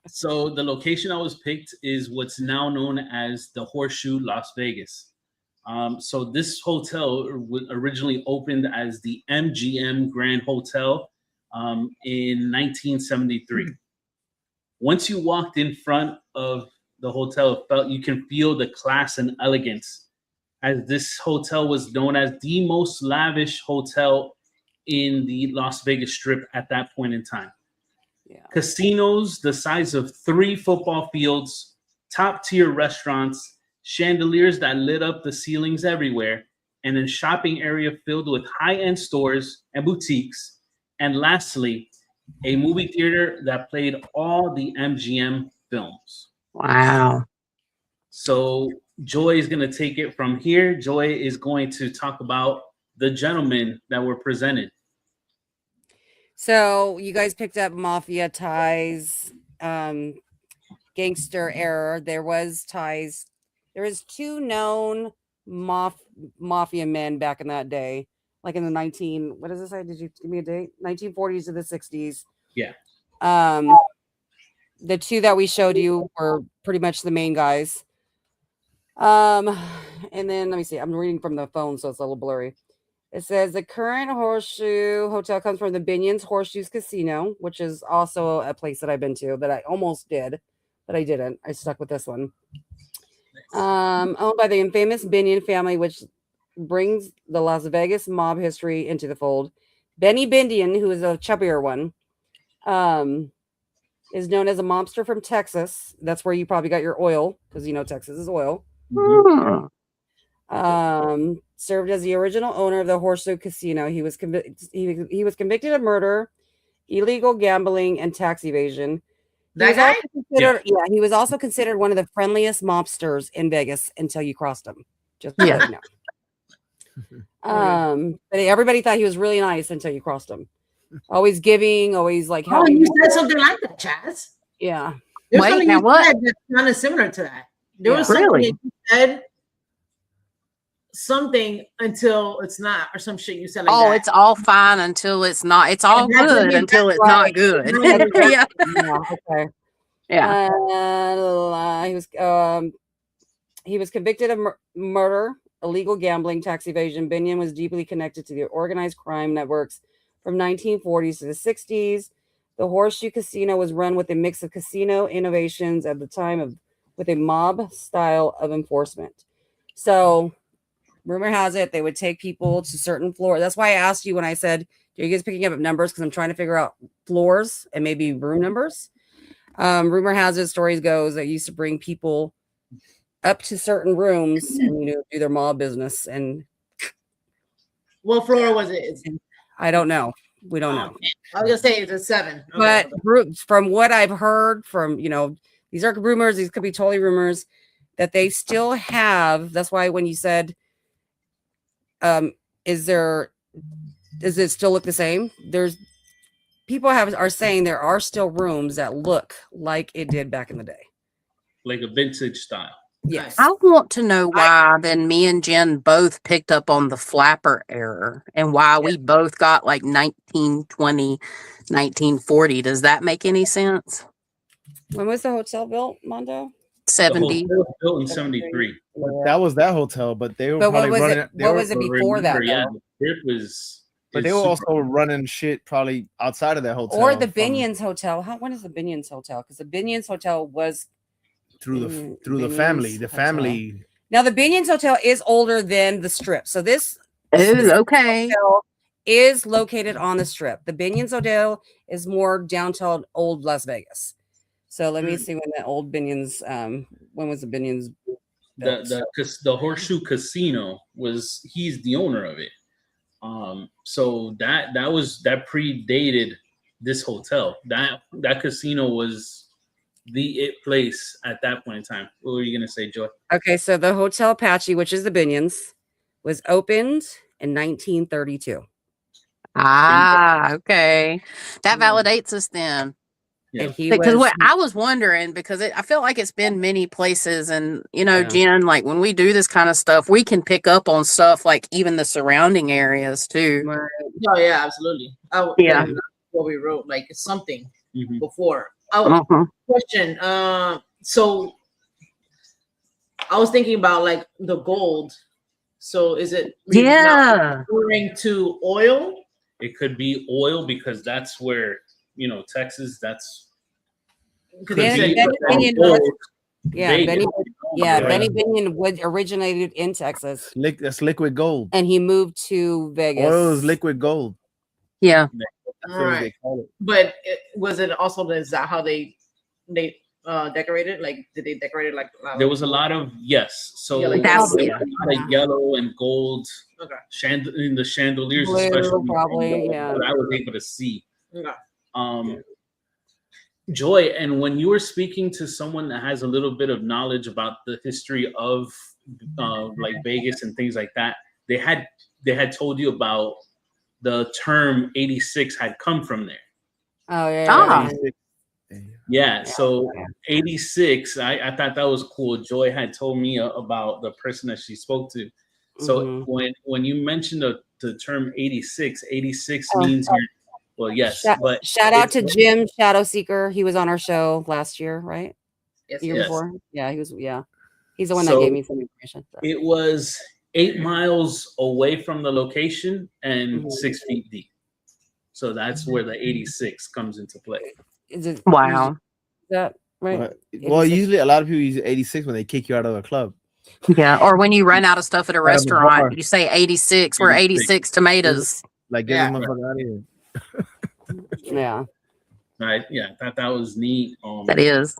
[SPEAKER 1] So the location I was picked is what's now known as the Horseshoe Las Vegas. So this hotel originally opened as the MGM Grand Hotel in 1973. Once you walked in front of the hotel, you can feel the class and elegance, as this hotel was known as the most lavish hotel in the Las Vegas Strip at that point in time. Yeah. Casinos the size of 3 football fields, top-tier restaurants, chandeliers that lit up the ceilings everywhere, and a shopping area filled with high-end stores and boutiques, and lastly, a movie theater that played all the MGM films.
[SPEAKER 5] Wow.
[SPEAKER 1] So Joy is going to take it from here. Joy is going to talk about the gentlemen that were presented.
[SPEAKER 2] So you guys picked up mafia ties, gangster era. There was ties. There was 2 known mafia men back in that day, like in the what does this say? Did you give me a date? 1940s to the 60s.
[SPEAKER 1] Yeah.
[SPEAKER 2] The 2 that we showed you were pretty much the main guys. And then let me see. I'm reading from the phone, so it's a little blurry. It says the current Horseshoe Hotel comes from the Binion's Horseshoes Casino, which is also a place that I've been to that I almost did, but I didn't. I stuck with this one. Owned by the infamous Binion family, which brings the Las Vegas mob history into the fold. Benny Binion, who is a chubbier one, is known as a mobster from Texas. That's where you probably got your oil, because you know Texas is oil.
[SPEAKER 5] Mm-hmm.
[SPEAKER 2] Served as the original owner of the Horseshoe Casino. He was convicted of murder, illegal gambling, and tax evasion. He was also considered one of the friendliest mobsters in Vegas until you crossed him. Just to let you know. But everybody thought he was really nice until you crossed him. Always giving, always like
[SPEAKER 4] Oh,
[SPEAKER 2] helping.
[SPEAKER 4] you said something like that, Chaz.
[SPEAKER 2] Yeah.
[SPEAKER 4] There's
[SPEAKER 5] Wait,
[SPEAKER 4] something
[SPEAKER 5] now
[SPEAKER 4] you
[SPEAKER 5] what?
[SPEAKER 4] said that's kind of similar to that. There was
[SPEAKER 5] Really?
[SPEAKER 4] something that you said something until it's not, or some shit you said like
[SPEAKER 5] Oh,
[SPEAKER 4] that.
[SPEAKER 5] it's all fine until it's not. It's all
[SPEAKER 4] And that's what
[SPEAKER 5] good
[SPEAKER 4] you-
[SPEAKER 5] until it's
[SPEAKER 4] that's
[SPEAKER 5] not
[SPEAKER 4] right.
[SPEAKER 5] good.
[SPEAKER 4] Yeah.
[SPEAKER 5] Yeah.
[SPEAKER 2] Okay.
[SPEAKER 5] Yeah.
[SPEAKER 2] He was convicted of murder, illegal gambling, tax evasion. Binion was deeply connected to the organized crime networks from 1940s to the 60s. The Horseshoe Casino was run with a mix of casino innovations at the time with a mob style of enforcement. So, rumor has it they would take people to certain floors. That's why I asked you when I said, "Are you guys picking up numbers?" Because I'm trying to figure out floors and maybe room numbers. Rumor has it, stories goes that used to bring people up to certain rooms and do their mob business. And
[SPEAKER 4] What floor was it?
[SPEAKER 2] I don't know. We don't know.
[SPEAKER 4] I was gonna say it's a 7.
[SPEAKER 2] But from what I've heard from, these are rumors, these could be totally rumors, that they still have. That's why when you said, does it still look the same? There's people are saying there are still rooms that look like it did back in the day.
[SPEAKER 1] Like a vintage style.
[SPEAKER 2] Yes.
[SPEAKER 5] I want to know why then me and Jen both picked up on the flapper error and why we both got like 1920, 1940. Does that make any sense?
[SPEAKER 2] When was the hotel built, Mondo?
[SPEAKER 5] 70.
[SPEAKER 1] The hotel was built in 73.
[SPEAKER 3] That was that hotel, but they were
[SPEAKER 2] But what
[SPEAKER 3] probably
[SPEAKER 2] was
[SPEAKER 3] running.
[SPEAKER 2] it? What was it
[SPEAKER 1] But
[SPEAKER 2] before that?
[SPEAKER 1] remember, yeah,
[SPEAKER 2] Though?
[SPEAKER 1] the trip was.
[SPEAKER 3] But they were also running shit probably outside of that hotel.
[SPEAKER 2] Or the Binions Hotel. When is the Binions Hotel? Because the Binions Hotel was
[SPEAKER 3] through the
[SPEAKER 2] Binions
[SPEAKER 3] family. The
[SPEAKER 2] Hotel.
[SPEAKER 3] family.
[SPEAKER 2] Now the Binions Hotel is older than the Strip. So this
[SPEAKER 5] Oh, okay.
[SPEAKER 2] hotel is located on the Strip. The Binions Hotel is more downtown old Las Vegas. So let me see when the old Binions. When was the Binions?
[SPEAKER 1] The Horseshoe Casino he's the owner of it. So that predated this hotel. That casino was the it place at that point in time. What were you gonna say, Joy?
[SPEAKER 2] Okay, so the Hotel 𝗟𝗏𝗀, which is the Binions, was opened in 1932.
[SPEAKER 5] Ah, okay. That validates us then.
[SPEAKER 1] Yeah.
[SPEAKER 2] And he
[SPEAKER 5] Because
[SPEAKER 2] was
[SPEAKER 5] what I was wondering, because I feel like it's been many places, and
[SPEAKER 2] Yeah.
[SPEAKER 5] Jen, like when we do this kind of stuff, we can pick up on stuff like even the surrounding areas too.
[SPEAKER 4] Oh yeah, absolutely.
[SPEAKER 5] Yeah.
[SPEAKER 4] That's what we wrote, like it's something
[SPEAKER 1] Mhm.
[SPEAKER 4] before.
[SPEAKER 5] Uh-huh.
[SPEAKER 4] Question. So I was thinking about like the gold. So is it
[SPEAKER 5] Yeah.
[SPEAKER 4] referring to oil?
[SPEAKER 1] It could be oil because that's where Texas. That's could
[SPEAKER 2] Benny
[SPEAKER 1] be
[SPEAKER 2] Binion
[SPEAKER 1] gold.
[SPEAKER 2] Benny
[SPEAKER 1] Right.
[SPEAKER 2] Binion originated in Texas,
[SPEAKER 3] That's liquid gold.
[SPEAKER 2] and he moved to Vegas.
[SPEAKER 3] Oil is liquid gold.
[SPEAKER 5] Yeah.
[SPEAKER 3] That's
[SPEAKER 4] All
[SPEAKER 3] what
[SPEAKER 4] right.
[SPEAKER 3] they call it.
[SPEAKER 4] But was it also, is that how they decorated? Like, did they decorate it like?
[SPEAKER 1] There was a lot of So
[SPEAKER 4] Yeah, like
[SPEAKER 1] there was
[SPEAKER 5] that's-
[SPEAKER 1] a lot of yellow and gold
[SPEAKER 4] Okay.
[SPEAKER 1] in the chandeliers,
[SPEAKER 2] Blue,
[SPEAKER 1] especially.
[SPEAKER 2] probably, yeah.
[SPEAKER 1] That I was able to see.
[SPEAKER 4] Okay.
[SPEAKER 1] Joy, and when you were speaking to someone that has a little bit of knowledge about the history of like Vegas and things like that, they had told you about the term 86 had come from there.
[SPEAKER 2] Oh yeah.
[SPEAKER 5] Ah.
[SPEAKER 1] Yeah, so 86, I thought that was cool. Joy had told me about the person that she spoke to. So when you mentioned the term 86 means you're, well, yes, but
[SPEAKER 2] shout out to Jim Shadow Seeker. He was on our show last year, right?
[SPEAKER 4] Yes.
[SPEAKER 2] The year
[SPEAKER 1] Yes.
[SPEAKER 2] before. Yeah, he was. Yeah, he's the one that
[SPEAKER 1] So
[SPEAKER 2] gave me some information. So.
[SPEAKER 1] it was 8 miles away from the location and 6 feet deep. So that's where the 86 comes into play.
[SPEAKER 2] Is it
[SPEAKER 5] Wow.
[SPEAKER 2] Is that right?
[SPEAKER 3] Well,
[SPEAKER 2] 86?
[SPEAKER 3] usually a lot of people use 86 when they kick you out of a club.
[SPEAKER 5] Yeah. Or when you run out of stuff at a
[SPEAKER 3] Out of a
[SPEAKER 5] restaurant,
[SPEAKER 3] bar.
[SPEAKER 5] you say 86. We're 86 tomatoes.
[SPEAKER 3] Like, get
[SPEAKER 4] Yeah.
[SPEAKER 3] this motherfucker out of here.
[SPEAKER 2] Yeah.
[SPEAKER 1] Right? Yeah, I thought that was neat.
[SPEAKER 5] That is.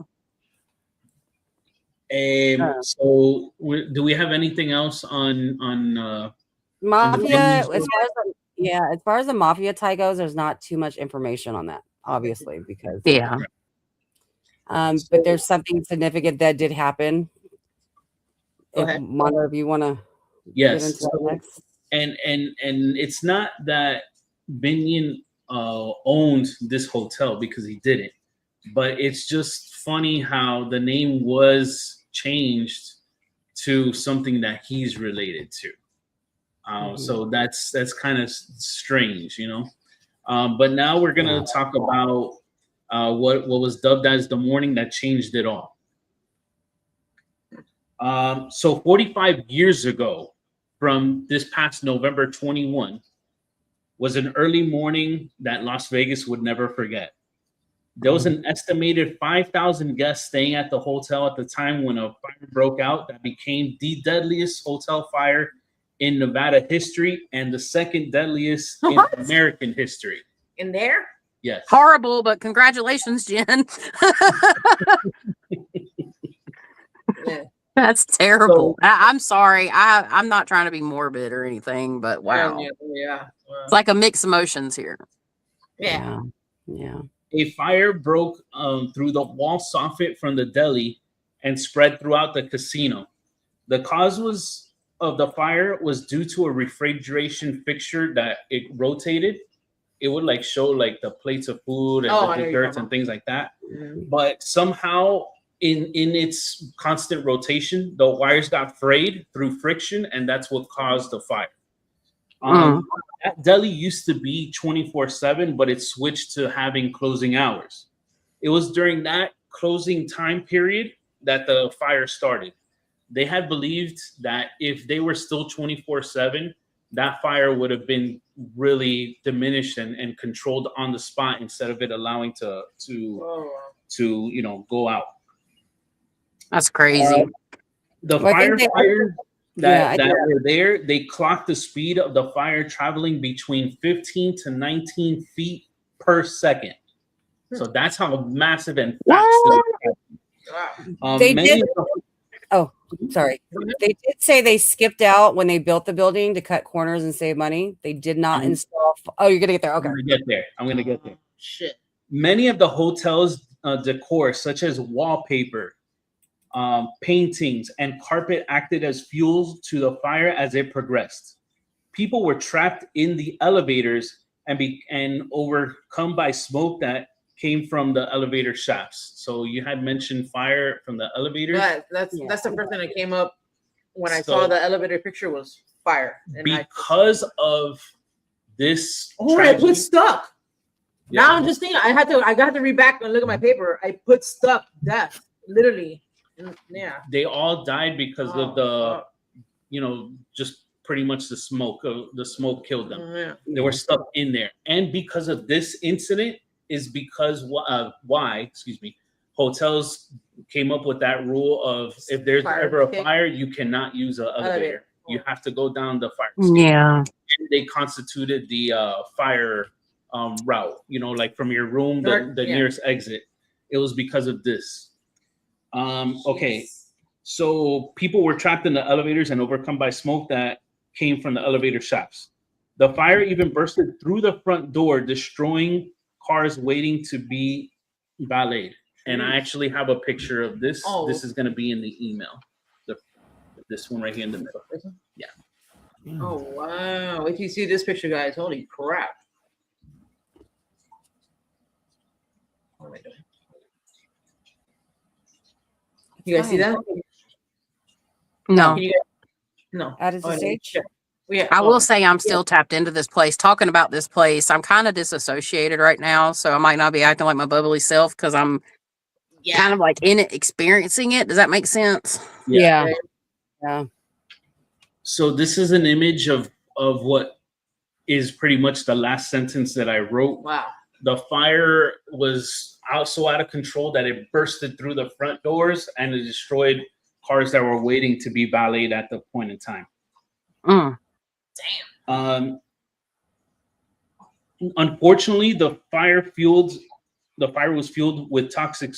[SPEAKER 1] So do we have anything else on
[SPEAKER 2] Mafia.
[SPEAKER 1] Binions
[SPEAKER 2] As far as the mafia tie goes, there's not too much information on that, obviously, because
[SPEAKER 5] Yeah.
[SPEAKER 2] but there's something significant that did happen.
[SPEAKER 4] Go ahead.
[SPEAKER 2] Mondo, if you want to
[SPEAKER 1] Yes.
[SPEAKER 2] that next.
[SPEAKER 1] And it's not that Binion owned this hotel, because he didn't, but it's just funny how the name was changed to something that he's related to. So that's kind of strange, you know. But now we're gonna talk about what was dubbed as the morning that changed it all. So 45 years ago, from this past November 21, was an early morning that Las Vegas would never forget. There was an estimated 5,000 guests staying at the hotel at the time when a fire broke out that became the deadliest hotel fire in Nevada history and the second deadliest in American history.
[SPEAKER 4] In there?
[SPEAKER 1] Yes.
[SPEAKER 5] Horrible, but congratulations, Jen.
[SPEAKER 4] Yeah.
[SPEAKER 5] That's terrible. I'm sorry. I'm not trying to be morbid or anything, but wow.
[SPEAKER 4] Yeah.
[SPEAKER 5] It's like a mixed emotions here.
[SPEAKER 4] Yeah.
[SPEAKER 2] Yeah.
[SPEAKER 1] A fire broke through the wall soffit from the deli and spread throughout the casino. The cause of the fire was due to a refrigeration fixture that it rotated. It would like show like the plates of food and the desserts and things like that. But somehow in its constant rotation, the wires got frayed through friction, and that's what caused the fire. That deli used to be 24/7, but it switched to having closing hours. It was during that closing time period that the fire started. They had believed that if they were still 24/7, that fire would have been really diminished and controlled on the spot instead of it allowing to you know, go out.
[SPEAKER 5] That's crazy.
[SPEAKER 1] The firefighters that were there, they clocked the speed of the fire traveling between 15 to 19 feet per second. So that's how massive and fast
[SPEAKER 2] they did. Oh, sorry. They did say they skipped out when they built the building to cut corners and save money. They did not install. Oh, you're gonna get there. Okay,
[SPEAKER 1] I'm gonna get there.
[SPEAKER 4] Shit.
[SPEAKER 1] Many of the hotel's decor, such as wallpaper, paintings, and carpet, acted as fuel to the fire as it progressed. People were trapped in the elevators and overcome by smoke that came from the elevator shafts. So you had mentioned fire from the elevators.
[SPEAKER 4] That's the first thing that came up when I saw the elevator picture was fire. And
[SPEAKER 1] because of this
[SPEAKER 4] I put stuck. Yeah. Now I'm just thinking I got to read back and look at my paper. I put stuck death, literally. Yeah.
[SPEAKER 1] They all died because of the you know, just pretty much the smoke. The smoke killed them. They were stuck in there. And because of this incident is because why hotels came up with that rule of if there's ever a fire, you cannot use an elevator. You have to go down the fire escape.
[SPEAKER 5] Yeah.
[SPEAKER 1] And they constituted the fire route, you know, like from your room, the nearest exit. It was because of this. Okay. So people were trapped in the elevators and overcome by smoke that came from the elevator shafts. The fire even bursted through the front door, destroying cars waiting to be valeted. And I actually have a picture of this. This is going to be in the email. This one right here in the middle. Yeah.
[SPEAKER 4] Oh, wow. If you see this picture, guys, holy crap. What am I doing? You guys see that?
[SPEAKER 5] No.
[SPEAKER 4] No.
[SPEAKER 2] Add it to stage.
[SPEAKER 4] Yeah.
[SPEAKER 5] I will say I'm still tapped into this place. Talking about this place, I'm kind of disassociated right now, so I might not be acting like my bubbly self because I'm kind of like in it, experiencing it. Does that make sense?
[SPEAKER 2] Yeah.
[SPEAKER 1] So this is an image of what is pretty much the last sentence that I wrote.
[SPEAKER 4] Wow.
[SPEAKER 1] The fire was so out of control that it bursted through the front doors and it destroyed cars that were waiting to be valeted at the point in time.
[SPEAKER 4] Damn.
[SPEAKER 1] Unfortunately, the fire was filled with toxic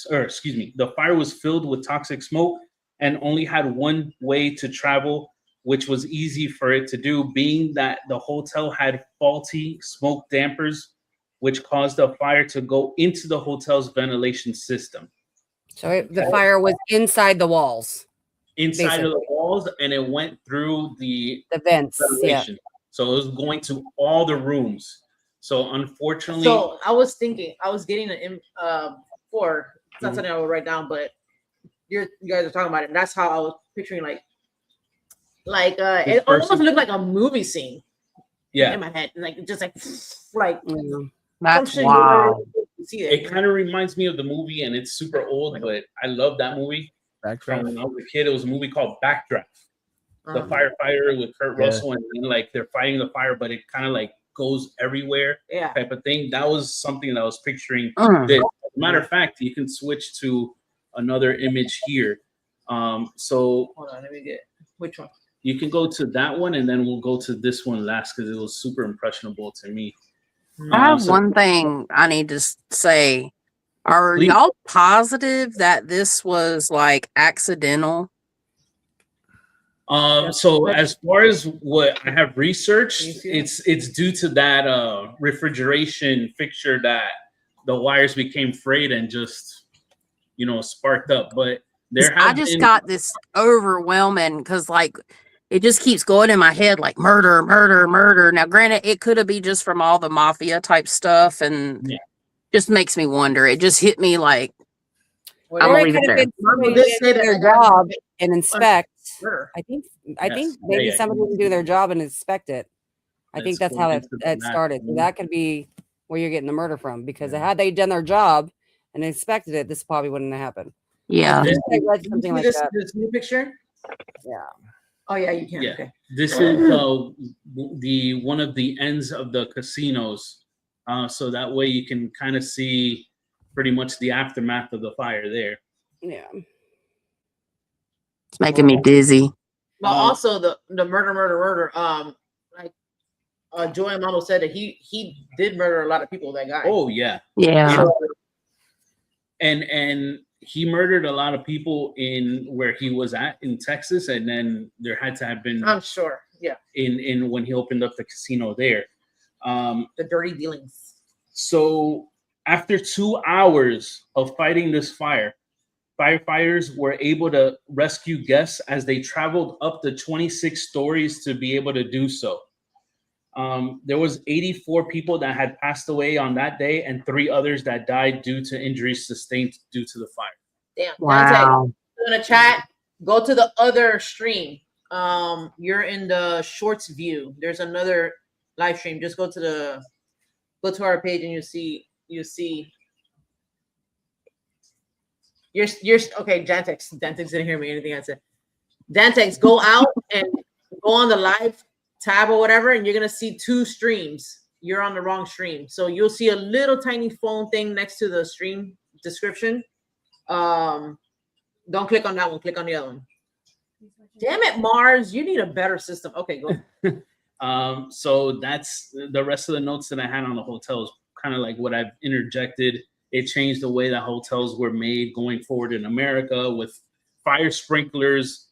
[SPEAKER 1] smoke and only had one way to travel, which was easy for it to do, being that the hotel had faulty smoke dampers, which caused the fire to go into the hotel's ventilation system.
[SPEAKER 2] So the fire was inside the walls.
[SPEAKER 1] inside of the walls, and it went through the
[SPEAKER 2] vents. Yeah.
[SPEAKER 1] So it was going to all the rooms. So unfortunately,
[SPEAKER 4] so I was thinking, I was getting an for it's not something I would write down, but you guys are talking about it. And that's how I was picturing like it almost looked like a movie scene.
[SPEAKER 1] Yeah,
[SPEAKER 4] in my head, like just like
[SPEAKER 5] that's wow.
[SPEAKER 1] It kind of reminds me of the movie, and it's super old, but I love that movie. From when I was a kid, it was a movie called Backdraft. The firefighter with Kurt Russell, and then, like they're fighting the fire, but it kind of like goes everywhere, type of thing. That was something that I was picturing. As a matter of fact, you can switch to another image here. So
[SPEAKER 4] hold on, let me get which one.
[SPEAKER 1] You can go to that one, and then we'll go to this one last because it was super impressionable to me.
[SPEAKER 5] I have one thing I need to say. Are y'all positive that this was like accidental?
[SPEAKER 1] So as far as what I have researched, it's due to that refrigeration fixture that the wires became frayed and just sparked up. But
[SPEAKER 5] I just got this overwhelming because like it just keeps going in my head like murder, murder, murder. Now, granted, it could have been just from all the mafia type stuff, and just makes me wonder. It just hit me like I'm gonna leave it there.
[SPEAKER 2] Their job and inspect. I think maybe somebody didn't do their job and inspect it. I think that's how it started. So that could be where you're getting the murder from, because had they done their job and inspected it, this probably wouldn't have happened.
[SPEAKER 5] Yeah.
[SPEAKER 4] Something like that. This new picture? Yeah. Oh yeah, you can.
[SPEAKER 1] Yeah.
[SPEAKER 4] Okay.
[SPEAKER 1] This is the one of the ends of the casinos. So that way you can kind of see pretty much the aftermath of the fire there.
[SPEAKER 2] Yeah.
[SPEAKER 5] It's making me dizzy.
[SPEAKER 4] But also the murder. Like Joy and Mondo said that he did murder a lot of people. That guy.
[SPEAKER 1] Oh yeah.
[SPEAKER 5] Yeah.
[SPEAKER 1] And he murdered a lot of people in where he was at in Texas, and then there had to have been.
[SPEAKER 4] I'm sure. Yeah.
[SPEAKER 1] In when he opened up the casino there.
[SPEAKER 4] The dirty dealings.
[SPEAKER 1] So after 2 hours of fighting this fire, firefighters were able to rescue guests as they traveled up the 26 stories to be able to do so. There was 84 people that had passed away on that day, and 3 others that died due to injuries sustained due to the fire.
[SPEAKER 4] Damn.
[SPEAKER 5] Wow.
[SPEAKER 4] In the chat, go to the other stream. You're in the shorts view. There's another live stream. Just go to our page and you see you're okay. Dantex didn't hear me anything I said. Dantex, go out and go on the live tab or whatever, and you're gonna see 2 streams. You're on the wrong stream, so you'll see a little tiny phone thing next to the stream description. Don't click on that one, click on the other one. Damn it, Mars, you need a better system. Okay, go.
[SPEAKER 1] So that's the rest of the notes that I had on the hotels, kind of like what I've interjected. It changed the way that hotels were made going forward in America, with fire sprinklers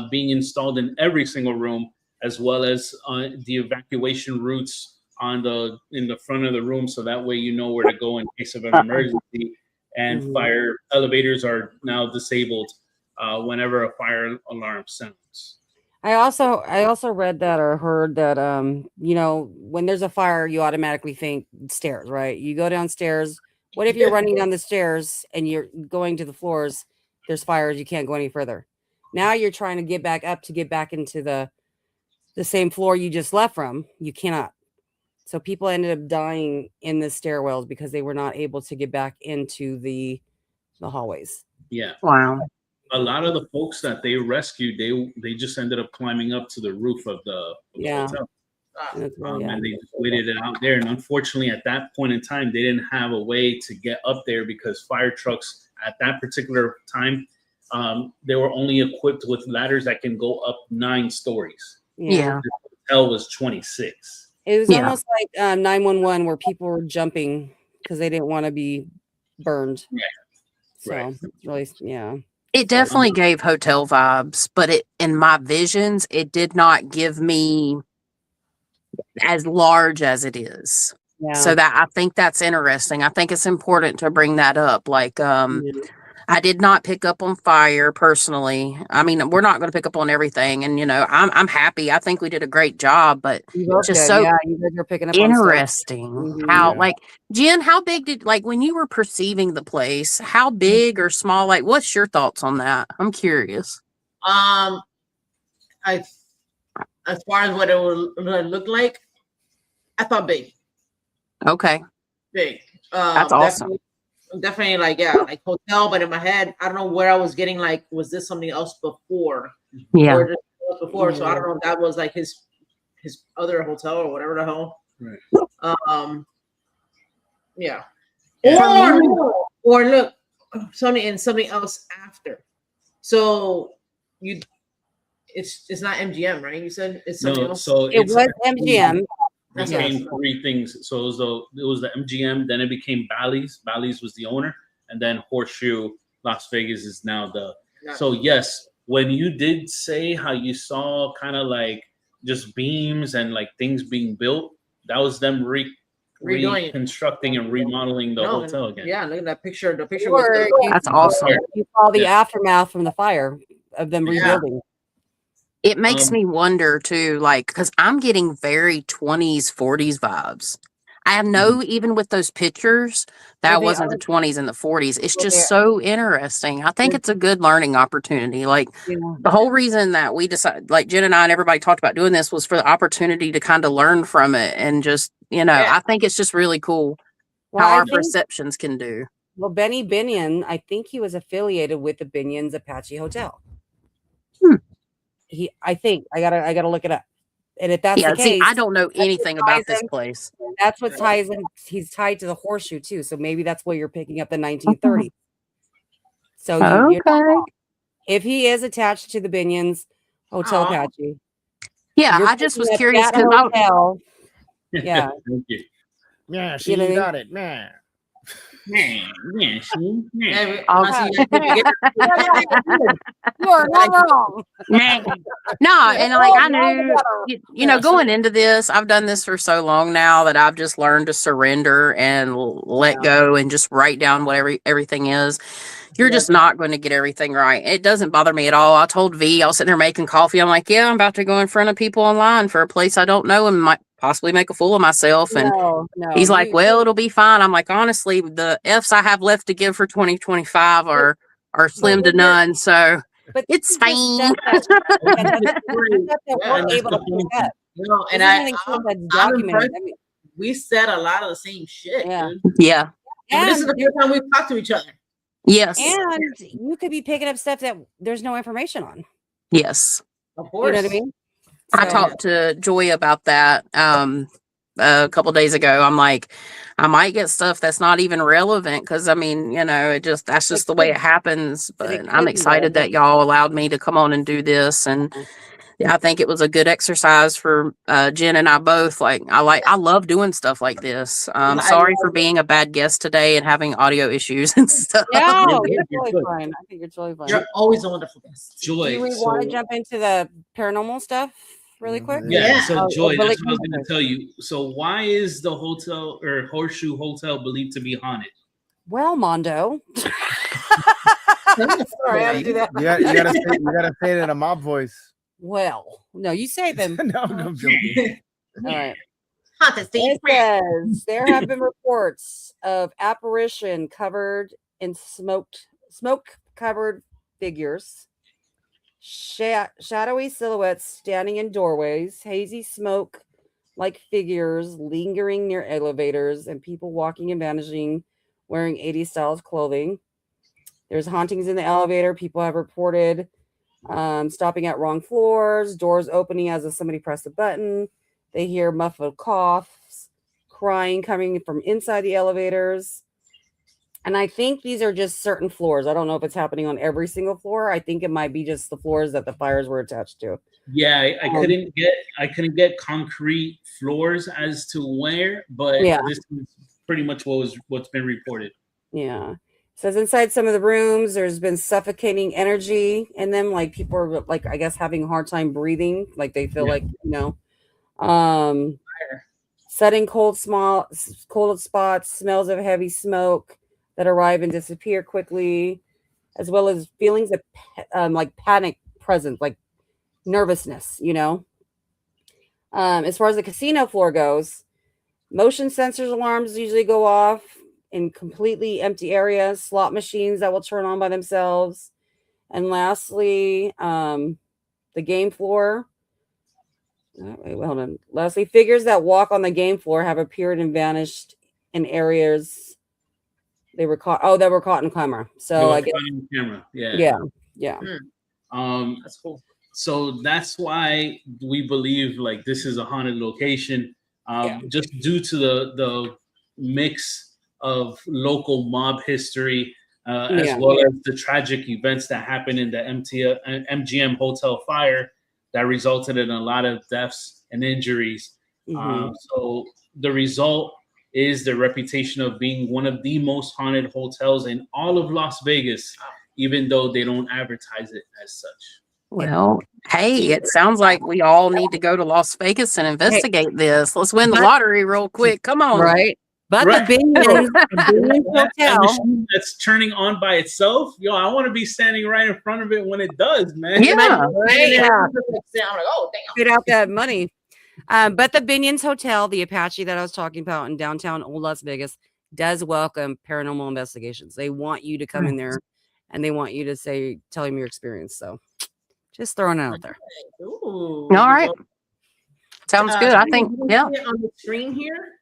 [SPEAKER 1] being installed in every single room, as well as the evacuation routes in the front of the room, so that way you know where to go in case of an emergency. And fire elevators are now disabled whenever a fire alarm sounds.
[SPEAKER 2] I also read that or heard that when there's a fire, you automatically think stairs, right? You go downstairs. What if you're running down the stairs and you're going to the floors? There's fires, you can't go any further. Now you're trying to get back up to get back into the same floor you just left from. You cannot. So people ended up dying in the stairwells because they were not able to get back into the hallways.
[SPEAKER 1] Yeah.
[SPEAKER 5] Wow.
[SPEAKER 1] A lot of the folks that they rescued, they just ended up climbing up to the roof of the hotel. And they just waited it out there. And unfortunately, at that point in time, they didn't have a way to get up there because fire trucks at that particular time, they were only equipped with ladders that can go up 9 stories.
[SPEAKER 5] Yeah.
[SPEAKER 1] The hotel was 26.
[SPEAKER 2] It was almost like 911 where people were jumping because they didn't want to be burned.
[SPEAKER 1] Yeah.
[SPEAKER 2] So really,
[SPEAKER 5] It definitely gave hotel vibes, but in my visions, it did not give me as large as it is. Yeah. So that I think that's interesting. I think it's important to bring that up. Like I did not pick up on fire personally. I mean, we're not going to pick up on everything, and I'm happy. I think we did a great job, but it's just so
[SPEAKER 2] you guys are picking up
[SPEAKER 5] interesting how, like, Jen, how big did, like, when you were perceiving the place, how big or small? Like, what's your thoughts on that? I'm curious.
[SPEAKER 4] I, as far as what it would look like, I thought big.
[SPEAKER 5] Okay.
[SPEAKER 4] Big.
[SPEAKER 5] That's awesome.
[SPEAKER 4] Definitely like, like hotel, but in my head, I don't know where I was getting, like, was this something else before?
[SPEAKER 5] Yeah.
[SPEAKER 4] Or just before. So I don't know if that was like his other hotel or whatever the hell.
[SPEAKER 1] Right.
[SPEAKER 4] Yeah. Or look, something else after. So it's not MGM, right? You said it's something else.
[SPEAKER 1] So
[SPEAKER 2] it was MGM.
[SPEAKER 1] It became three things. So it was the MGM, then it became Bally's. Bally's was the owner, and then Horseshoe Las Vegas is now the. So yes, when you did say how you saw kind of like just beams and like things being built, that was them reconstructing and remodeling the hotel again.
[SPEAKER 4] Yeah, look at that picture. The picture
[SPEAKER 5] that's awesome.
[SPEAKER 2] You saw the aftermath from the fire of them rebuilding.
[SPEAKER 5] It makes me wonder too, like, because I'm getting very 20s, 40s vibes. I have even with those pictures, that wasn't the 20s and the 40s. It's just so interesting. I think it's a good learning opportunity. Like, the whole reason that we decided, like Jen and I and everybody talked about doing this, was for the opportunity to kind of learn from it. And just, I think it's just really cool how our perceptions can do.
[SPEAKER 2] Well, Benny Binion, I think he was affiliated with the Binion's Apache Hotel. I think I gotta look it up. And if that's the case,
[SPEAKER 5] see, I don't know anything about this place.
[SPEAKER 2] That's what ties him. He's tied to the Horseshoe too. So maybe that's where you're picking up the 1930s. So you're not wrong. If he is attached to the Binion's Hotel Apache.
[SPEAKER 5] Yeah, I just was curious because
[SPEAKER 2] Thank
[SPEAKER 1] you.
[SPEAKER 3] Yeah, she got it. Man.
[SPEAKER 2] You are not wrong.
[SPEAKER 5] No, and like I knew, going into this, I've done this for so long now that I've just learned to surrender and let go and just write down what everything is. You're just not going to get everything right. It doesn't bother me at all. I told V, I was sitting there making coffee. I'm like, I'm about to go in front of people online for a place I don't know and might possibly make a fool of myself. And he's like, well, it'll be fine. I'm like, honestly, the F's I have left to give for 2025 are slim to none. So it's fine.
[SPEAKER 4] We said a lot of the same shit.
[SPEAKER 5] Yeah.
[SPEAKER 4] And this is the first time we've talked to each other.
[SPEAKER 5] Yes.
[SPEAKER 2] And you could be picking up stuff that there's no information on.
[SPEAKER 5] Yes.
[SPEAKER 4] Of course.
[SPEAKER 2] You know what I mean?
[SPEAKER 5] I talked to Joy about that a couple days ago. I'm like, I might get stuff that's not even relevant because I mean, that's just the way it happens. But I'm excited that y'all allowed me to come on and do this, and I think it was a good exercise for Jen and I both. I love doing stuff like this. Sorry for being a bad guest today and having audio issues and stuff.
[SPEAKER 2] No, you're totally fine. I think you're totally fine.
[SPEAKER 4] You're always a wonderful guest.
[SPEAKER 1] Joy,
[SPEAKER 2] do we want to jump into the paranormal stuff really quick?
[SPEAKER 1] Yeah. So Joy, that's what I was going to tell you. So why is the hotel or Horseshoe Hotel believed to be haunted?
[SPEAKER 2] Well, Mondo. Sorry, I had to do that.
[SPEAKER 3] You gotta say it in a mob voice.
[SPEAKER 2] Well, no, you say them.
[SPEAKER 3] No, I'm joking.
[SPEAKER 2] All right. It says there have been reports of apparition covered in smoke-covered figures, shadowy silhouettes standing in doorways, hazy smoke-like figures lingering near elevators, and people walking and vanishing wearing 80s style clothing. There's hauntings in the elevator. People have reported stopping at wrong floors, doors opening as if somebody pressed a button. They hear muffled coughs, crying coming from inside the elevators. And I think these are just certain floors. I don't know if it's happening on every single floor. I think it might be just the floors that the fires were attached to.
[SPEAKER 1] Yeah, I couldn't get concrete floors as to where, but this is pretty much what's been reported.
[SPEAKER 2] Yeah. It says inside some of the rooms, there's been suffocating energy in them. Like people are like, I guess, having a hard time breathing. Like they feel like, sudden cold spots, smells of heavy smoke that arrive and disappear quickly. as well as feelings of like panic present, like nervousness, you know. As far as the casino floor goes, motion sensors alarms usually go off in completely empty areas, slot machines that will turn on by themselves. And lastly, the game floor. Wait, hold on. Lastly, figures that walk on the game floor have appeared and vanished in areas they were caught. Oh, that were caught in camera. So I guess
[SPEAKER 1] camera. Yeah.
[SPEAKER 2] Yeah.
[SPEAKER 4] That's cool.
[SPEAKER 1] So that's why we believe like this is a haunted location, just due to the mix of local mob history, as well as the tragic events that happened in the MGM hotel fire that resulted in a lot of deaths and injuries. So the result is the reputation of being one of the most haunted hotels in all of Las Vegas, even though they don't advertise it as such.
[SPEAKER 5] Well, hey, it sounds like we all need to go to Las Vegas and investigate this. Let's win the lottery real quick. Come on.
[SPEAKER 2] Right. But
[SPEAKER 1] Right.
[SPEAKER 2] the Binions
[SPEAKER 1] That
[SPEAKER 2] Hotel.
[SPEAKER 1] machine that's turning on by itself, yo, I want to be standing right in front of it when it does, man.
[SPEAKER 5] Yeah.
[SPEAKER 2] Right? Yeah.
[SPEAKER 4] I'm like, oh damn.
[SPEAKER 2] Get out that money. But the Binions Hotel, the Apache that I was talking about in downtown Old Las Vegas, does welcome paranormal investigations. They want you to come in there and they want you to tell them your experience. So just throwing it out there.
[SPEAKER 4] Ooh.
[SPEAKER 5] All right. Sounds good. I think,
[SPEAKER 4] you
[SPEAKER 5] yeah.
[SPEAKER 4] see it on the screen here.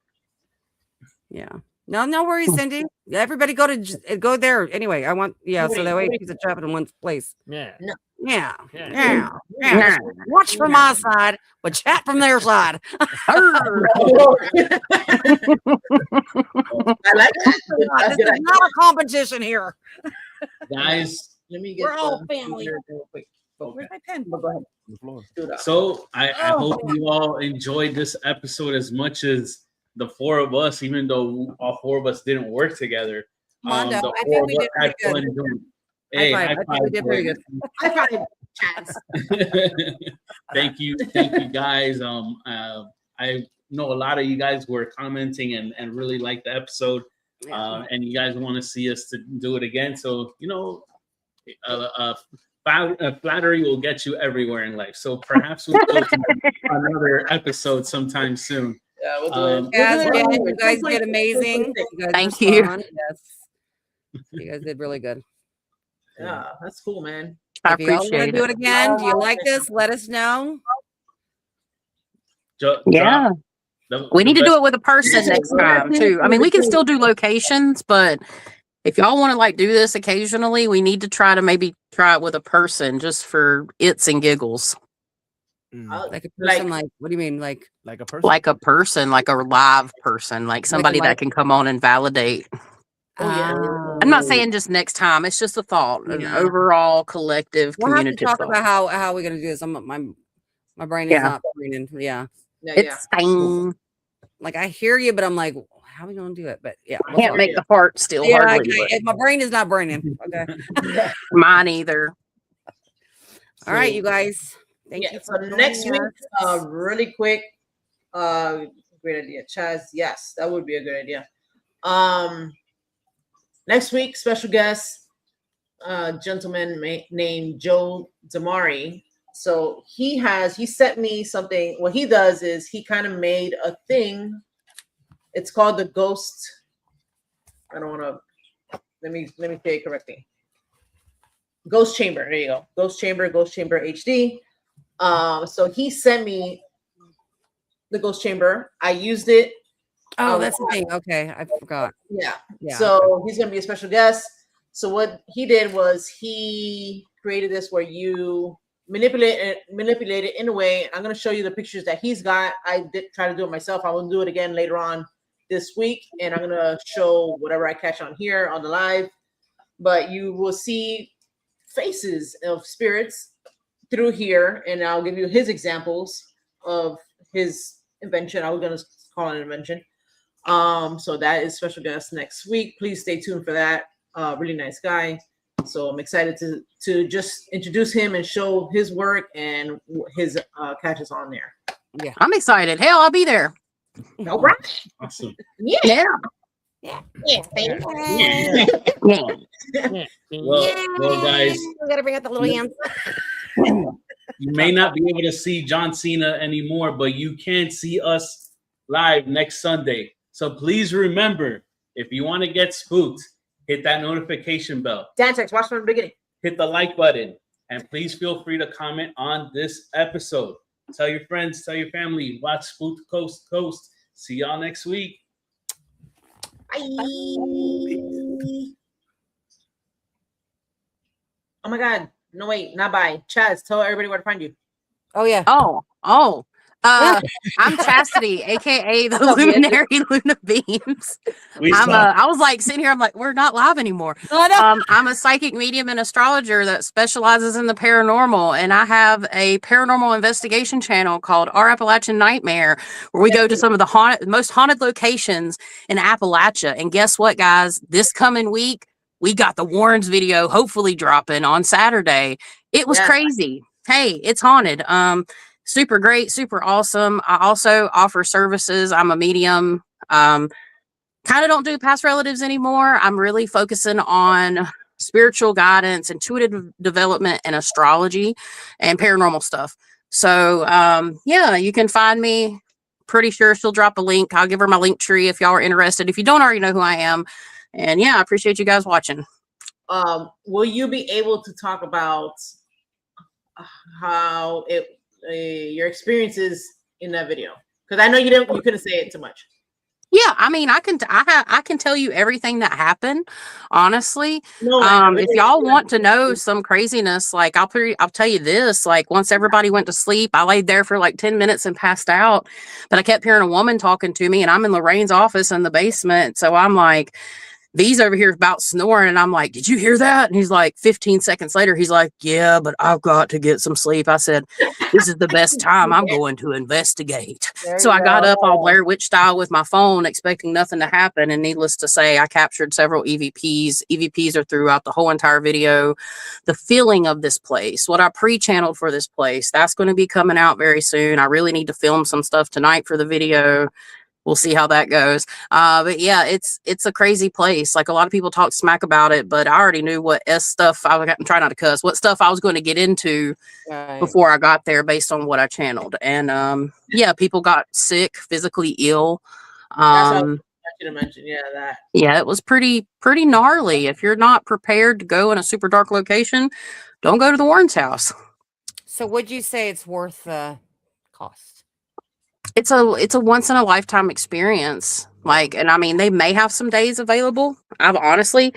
[SPEAKER 2] Yeah. No worries, Cindy. Everybody go there. Anyway, I want, so that way it's a trap in one place.
[SPEAKER 3] Yeah.
[SPEAKER 2] Yeah. Watch from my side, but chat from their side.
[SPEAKER 4] I like that.
[SPEAKER 2] This is not a competition here.
[SPEAKER 1] Guys,
[SPEAKER 4] Let me get
[SPEAKER 2] We're all
[SPEAKER 4] the-
[SPEAKER 2] family.
[SPEAKER 4] real quick.
[SPEAKER 2] Where's my pen?
[SPEAKER 4] Go ahead.
[SPEAKER 3] The floor.
[SPEAKER 4] Do that.
[SPEAKER 1] so I hope you all enjoyed this episode as much as the four of us, even though all four of us didn't work together.
[SPEAKER 2] Mondo,
[SPEAKER 1] The
[SPEAKER 2] I
[SPEAKER 1] four
[SPEAKER 2] think
[SPEAKER 1] of
[SPEAKER 2] we
[SPEAKER 1] us
[SPEAKER 2] did
[SPEAKER 1] had
[SPEAKER 2] pretty
[SPEAKER 1] fun
[SPEAKER 2] good.
[SPEAKER 1] doing it.
[SPEAKER 2] High
[SPEAKER 1] Hey,
[SPEAKER 2] five. I think we did pretty good.
[SPEAKER 4] I find chats.
[SPEAKER 1] Thank you guys. I know a lot of you guys were commenting and really liked the episode, and you guys want to see us to do it again. So flattery will get you everywhere in life. So perhaps we'll do another episode sometime soon.
[SPEAKER 4] Yeah, we'll do it.
[SPEAKER 2] Yes,
[SPEAKER 4] We'll do it.
[SPEAKER 2] you guys did amazing. You guys
[SPEAKER 5] Thank
[SPEAKER 2] were
[SPEAKER 5] you.
[SPEAKER 2] fun. Yes. You guys did really good.
[SPEAKER 4] Yeah, that's cool, man.
[SPEAKER 5] I
[SPEAKER 2] If y'all want to
[SPEAKER 5] appreciate
[SPEAKER 2] do
[SPEAKER 5] it.
[SPEAKER 2] it again, do you like this? Let us know.
[SPEAKER 5] Yeah. We need to do it with a person next time too. I mean, we can still do locations, but if y'all want to like do this occasionally, we need to maybe try it with a person just for its and giggles.
[SPEAKER 2] Like a person, like what do you mean? Like
[SPEAKER 3] Like a person.
[SPEAKER 5] Like a person, like a live person, like somebody that can come on and validate.
[SPEAKER 4] Oh, yeah.
[SPEAKER 5] I'm not saying just next time. It's just a thought, an
[SPEAKER 2] Yeah.
[SPEAKER 5] overall collective
[SPEAKER 2] we'll have to
[SPEAKER 5] community
[SPEAKER 2] talk
[SPEAKER 5] thought.
[SPEAKER 2] about how we're gonna do this. My brain is
[SPEAKER 5] Yeah.
[SPEAKER 2] not braining. Yeah.
[SPEAKER 4] Yeah,
[SPEAKER 5] It's fine.
[SPEAKER 2] Like I hear you, but I'm like, how are we gonna do it? But yeah.
[SPEAKER 5] I can't make the heart still
[SPEAKER 2] Yeah,
[SPEAKER 5] hardly,
[SPEAKER 2] my brain is not braining. Okay.
[SPEAKER 4] yeah.
[SPEAKER 5] but mine either.
[SPEAKER 2] All right, you guys. Thank
[SPEAKER 4] Yeah,
[SPEAKER 2] you
[SPEAKER 4] so
[SPEAKER 2] for
[SPEAKER 4] next
[SPEAKER 2] joining
[SPEAKER 4] week,
[SPEAKER 2] us.
[SPEAKER 4] really quick, great idea, Chaz. Yes, that would be a good idea. Next week, special guest, gentleman named Joe Damari. So he sent me something. What he does is he kind of made a thing. It's called the Ghost. I don't want to. Let me say it correctly. Ghost Chamber. There you go. Ghost Chamber HD. So he sent me the Ghost Chamber. I used it.
[SPEAKER 2] Oh, that's the thing. Okay, I forgot.
[SPEAKER 4] Yeah.
[SPEAKER 2] Yeah.
[SPEAKER 4] So he's gonna be a special guest. So what he did was he created this where you manipulate it in a way. I'm gonna show you the pictures that he's got. I did try to do it myself. I will do it again later on this week, and I'm gonna show whatever I catch on here on the live. But you will see faces of spirits through here, and I'll give you his examples of his invention. I was gonna call it an invention. So that is special guest next week. Please stay tuned for that. Really nice guy. So I'm excited to just introduce him and show his work and his catches on there.
[SPEAKER 5] I'm excited. Hell, I'll be there.
[SPEAKER 4] All right.
[SPEAKER 1] Awesome.
[SPEAKER 4] Yeah.
[SPEAKER 5] Yeah.
[SPEAKER 2] Yeah.
[SPEAKER 1] Well, guys,
[SPEAKER 2] we gotta bring out the little hands.
[SPEAKER 1] you may not be able to see John Cena anymore, but you can see us live next Sunday. So please remember, if you want to get spooked, hit that notification bell.
[SPEAKER 4] Dantex, watch from the beginning.
[SPEAKER 1] Hit the like button. And please feel free to comment on this episode. Tell your friends, tell your family. Watch Spooked Coast to Coast. See y'all next week.
[SPEAKER 4] Bye. Oh my God. No, wait, not bye. Chaz, tell everybody where to find you.
[SPEAKER 2] Oh yeah.
[SPEAKER 5] I'm Chasity, aka the luminary lunabeams. I was like sitting here, I'm like, we're not live anymore.
[SPEAKER 2] Oh, no.
[SPEAKER 5] I'm a psychic medium and astrologer that specializes in the paranormal, and I have a paranormal investigation channel called 𝗟𝗶𝗙𝗀𝗃 Nightmare, where we go to some of the most haunted locations in Appalachia. And guess what, guys? This coming week, we got the Warrens video hopefully dropping on Saturday. It was crazy. Hey, it's haunted. Super great, super awesome. I also offer services. I'm a medium. Kind of don't do past relatives anymore. I'm really focusing on spiritual guidance, intuitive development, and astrology and paranormal stuff. So yeah, you can find me. Pretty sure she'll drop a link. I'll give her my LinkTree if y'all are interested. If you don't already know who I am. And yeah, I appreciate you guys watching.
[SPEAKER 4] Will you be able to talk about how your experiences in that video? Because I know you couldn't say it too much.
[SPEAKER 5] Yeah, I mean, I can tell you everything that happened, honestly. If y'all want to know some craziness, like I'll tell you this, like once everybody went to sleep, I laid there for like 10 minutes and passed out, but I kept hearing a woman talking to me, and I'm in Lorraine's office in the basement. So I'm like, V's over here about snoring, and I'm like, did you hear that? And he's like, 15 seconds later, he's like, yeah, but I've got to get some sleep. I said, this is the best time. I'm going to investigate. So I got up all Blair Witch style with my phone, expecting nothing to happen. And needless to say, I captured several EVPs. EVPs are throughout the whole entire video. The feeling of this place, what I pre-channeled for this place, that's going to be coming out very soon. I really need to film some stuff tonight for the video. We'll see how that goes. But yeah, it's a crazy place. Like a lot of people talk smack about it, but I already knew what stuff I'm trying not to cuss, what stuff I was going to get into before I got there based on what I channeled. And yeah, people got sick, physically ill.
[SPEAKER 4] To mention,
[SPEAKER 5] yeah, it was pretty gnarly. If you're not prepared to go in a super dark location, don't go to the Warrens house.
[SPEAKER 2] So would you say it's worth the cost?
[SPEAKER 5] It's a once in a lifetime experience. Like, and I mean, they may have some days available. I've honestly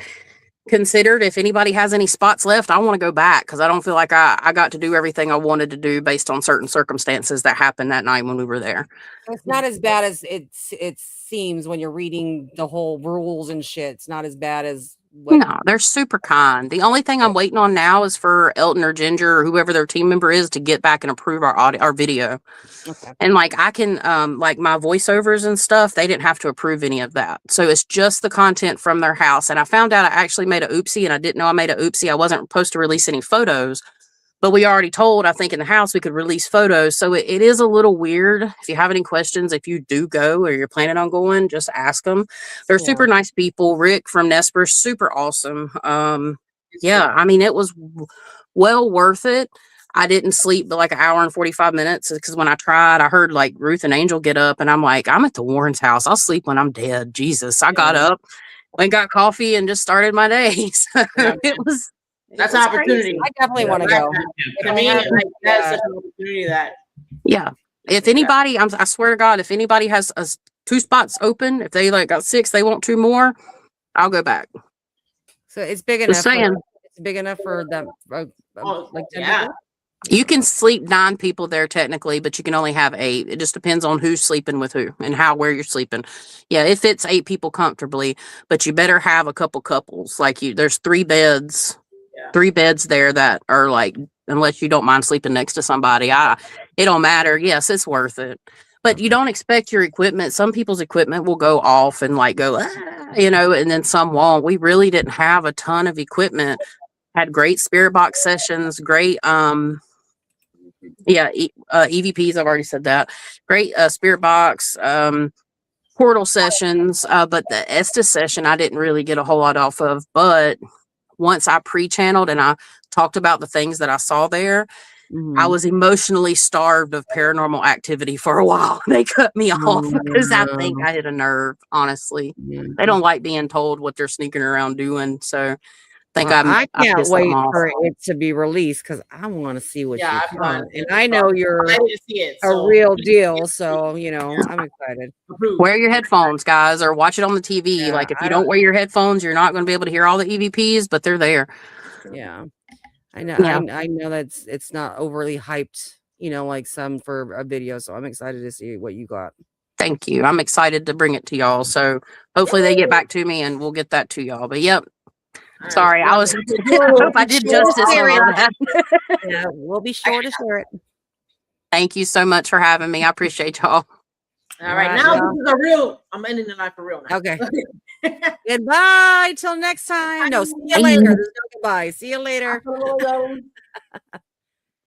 [SPEAKER 5] considered, if anybody has any spots left, I want to go back, because I don't feel like I got to do everything I wanted to do based on certain circumstances that happened that night when we were there.
[SPEAKER 2] It's not as bad as it seems when you're reading the whole rules and shit. It's not as bad as
[SPEAKER 5] no, they're super kind. The only thing I'm waiting on now is for Elton or Ginger or whoever their team member is to get back and approve our video. Okay. And like I can like my voiceovers and stuff, they didn't have to approve any of that. So it's just the content from their house. And I found out I actually made a oopsie, and I didn't know I made a oopsie. I wasn't supposed to release any photos, but we already told, I think in the house, we could release photos. So it is a little weird. If you have any questions, if you do go or you're planning on going, just ask them. They're super nice people. Rick from Nesper, super awesome. Yeah, I mean, it was well worth it. I didn't sleep but like an hour and 45 minutes, because when I tried, I heard like Ruth and Angel get up, and I'm like, I'm at the Warrens house. I'll sleep when I'm dead. Jesus. I got up, went, got coffee, and just started my day. So
[SPEAKER 4] that's an opportunity.
[SPEAKER 2] Crazy. I definitely want to go.
[SPEAKER 4] I mean, like, that's such an opportunity that.
[SPEAKER 5] Yeah. If anybody, I swear to God, if anybody has 2 spots open, if they like got 6, they want 2 more, I'll go back.
[SPEAKER 2] So it's big enough.
[SPEAKER 5] Just saying.
[SPEAKER 2] It's big enough for them. Like 10 people?
[SPEAKER 5] You can sleep 9 people there technically, but you can only have 8. It just depends on who's sleeping with who and where you're sleeping. Yeah, it fits 8 people comfortably, but you better have a couple couples. Like there's 3 beds. 3 beds there that are like, unless you don't mind sleeping next to somebody, it don't matter. Yes, it's worth it, but you don't expect your equipment. Some people's equipment will go off and like go, you know, and then some won't. We really didn't have a ton of equipment. Had great spirit box sessions, great, EVPs. I've already said that. Great spirit box. portal sessions, but the Estes session I didn't really get a whole lot off of. But once I pre-channeled and I talked about the things that I saw there, I was emotionally starved of paranormal activity for a while. They cut me off because I think I hit a nerve, honestly. They don't like being told what they're sneaking around doing. So I think
[SPEAKER 6] I can't
[SPEAKER 5] pissed
[SPEAKER 6] wait
[SPEAKER 5] them off.
[SPEAKER 6] for it to be released because I want to see what
[SPEAKER 4] Yeah,
[SPEAKER 6] you found. And I know you're
[SPEAKER 4] I didn't see it.
[SPEAKER 6] a real deal, so you know I'm excited.
[SPEAKER 5] Wear your headphones, guys, or watch it on the TV.
[SPEAKER 6] Yeah,
[SPEAKER 5] like if you don't wear your headphones, you're not going to be able to hear all the EVPs, but they're there.
[SPEAKER 6] Yeah, I know.
[SPEAKER 5] Yeah.
[SPEAKER 6] I know that it's not overly hyped, you know, like some for a video. So I'm excited to see what you got.
[SPEAKER 5] Thank you. I'm excited to bring it to y'all. So hopefully they get back to me and we'll get that to y'all. But yep. Sorry, I was. I hope I did justice on that.
[SPEAKER 6] Yeah, we'll be sure to share it.
[SPEAKER 5] Thank you so much for having me. I appreciate y'all.
[SPEAKER 4] All right, now this is a real. I'm ending the live for real now.
[SPEAKER 6] Okay. Goodbye till next time. No, see you later. There's no goodbye. See you later.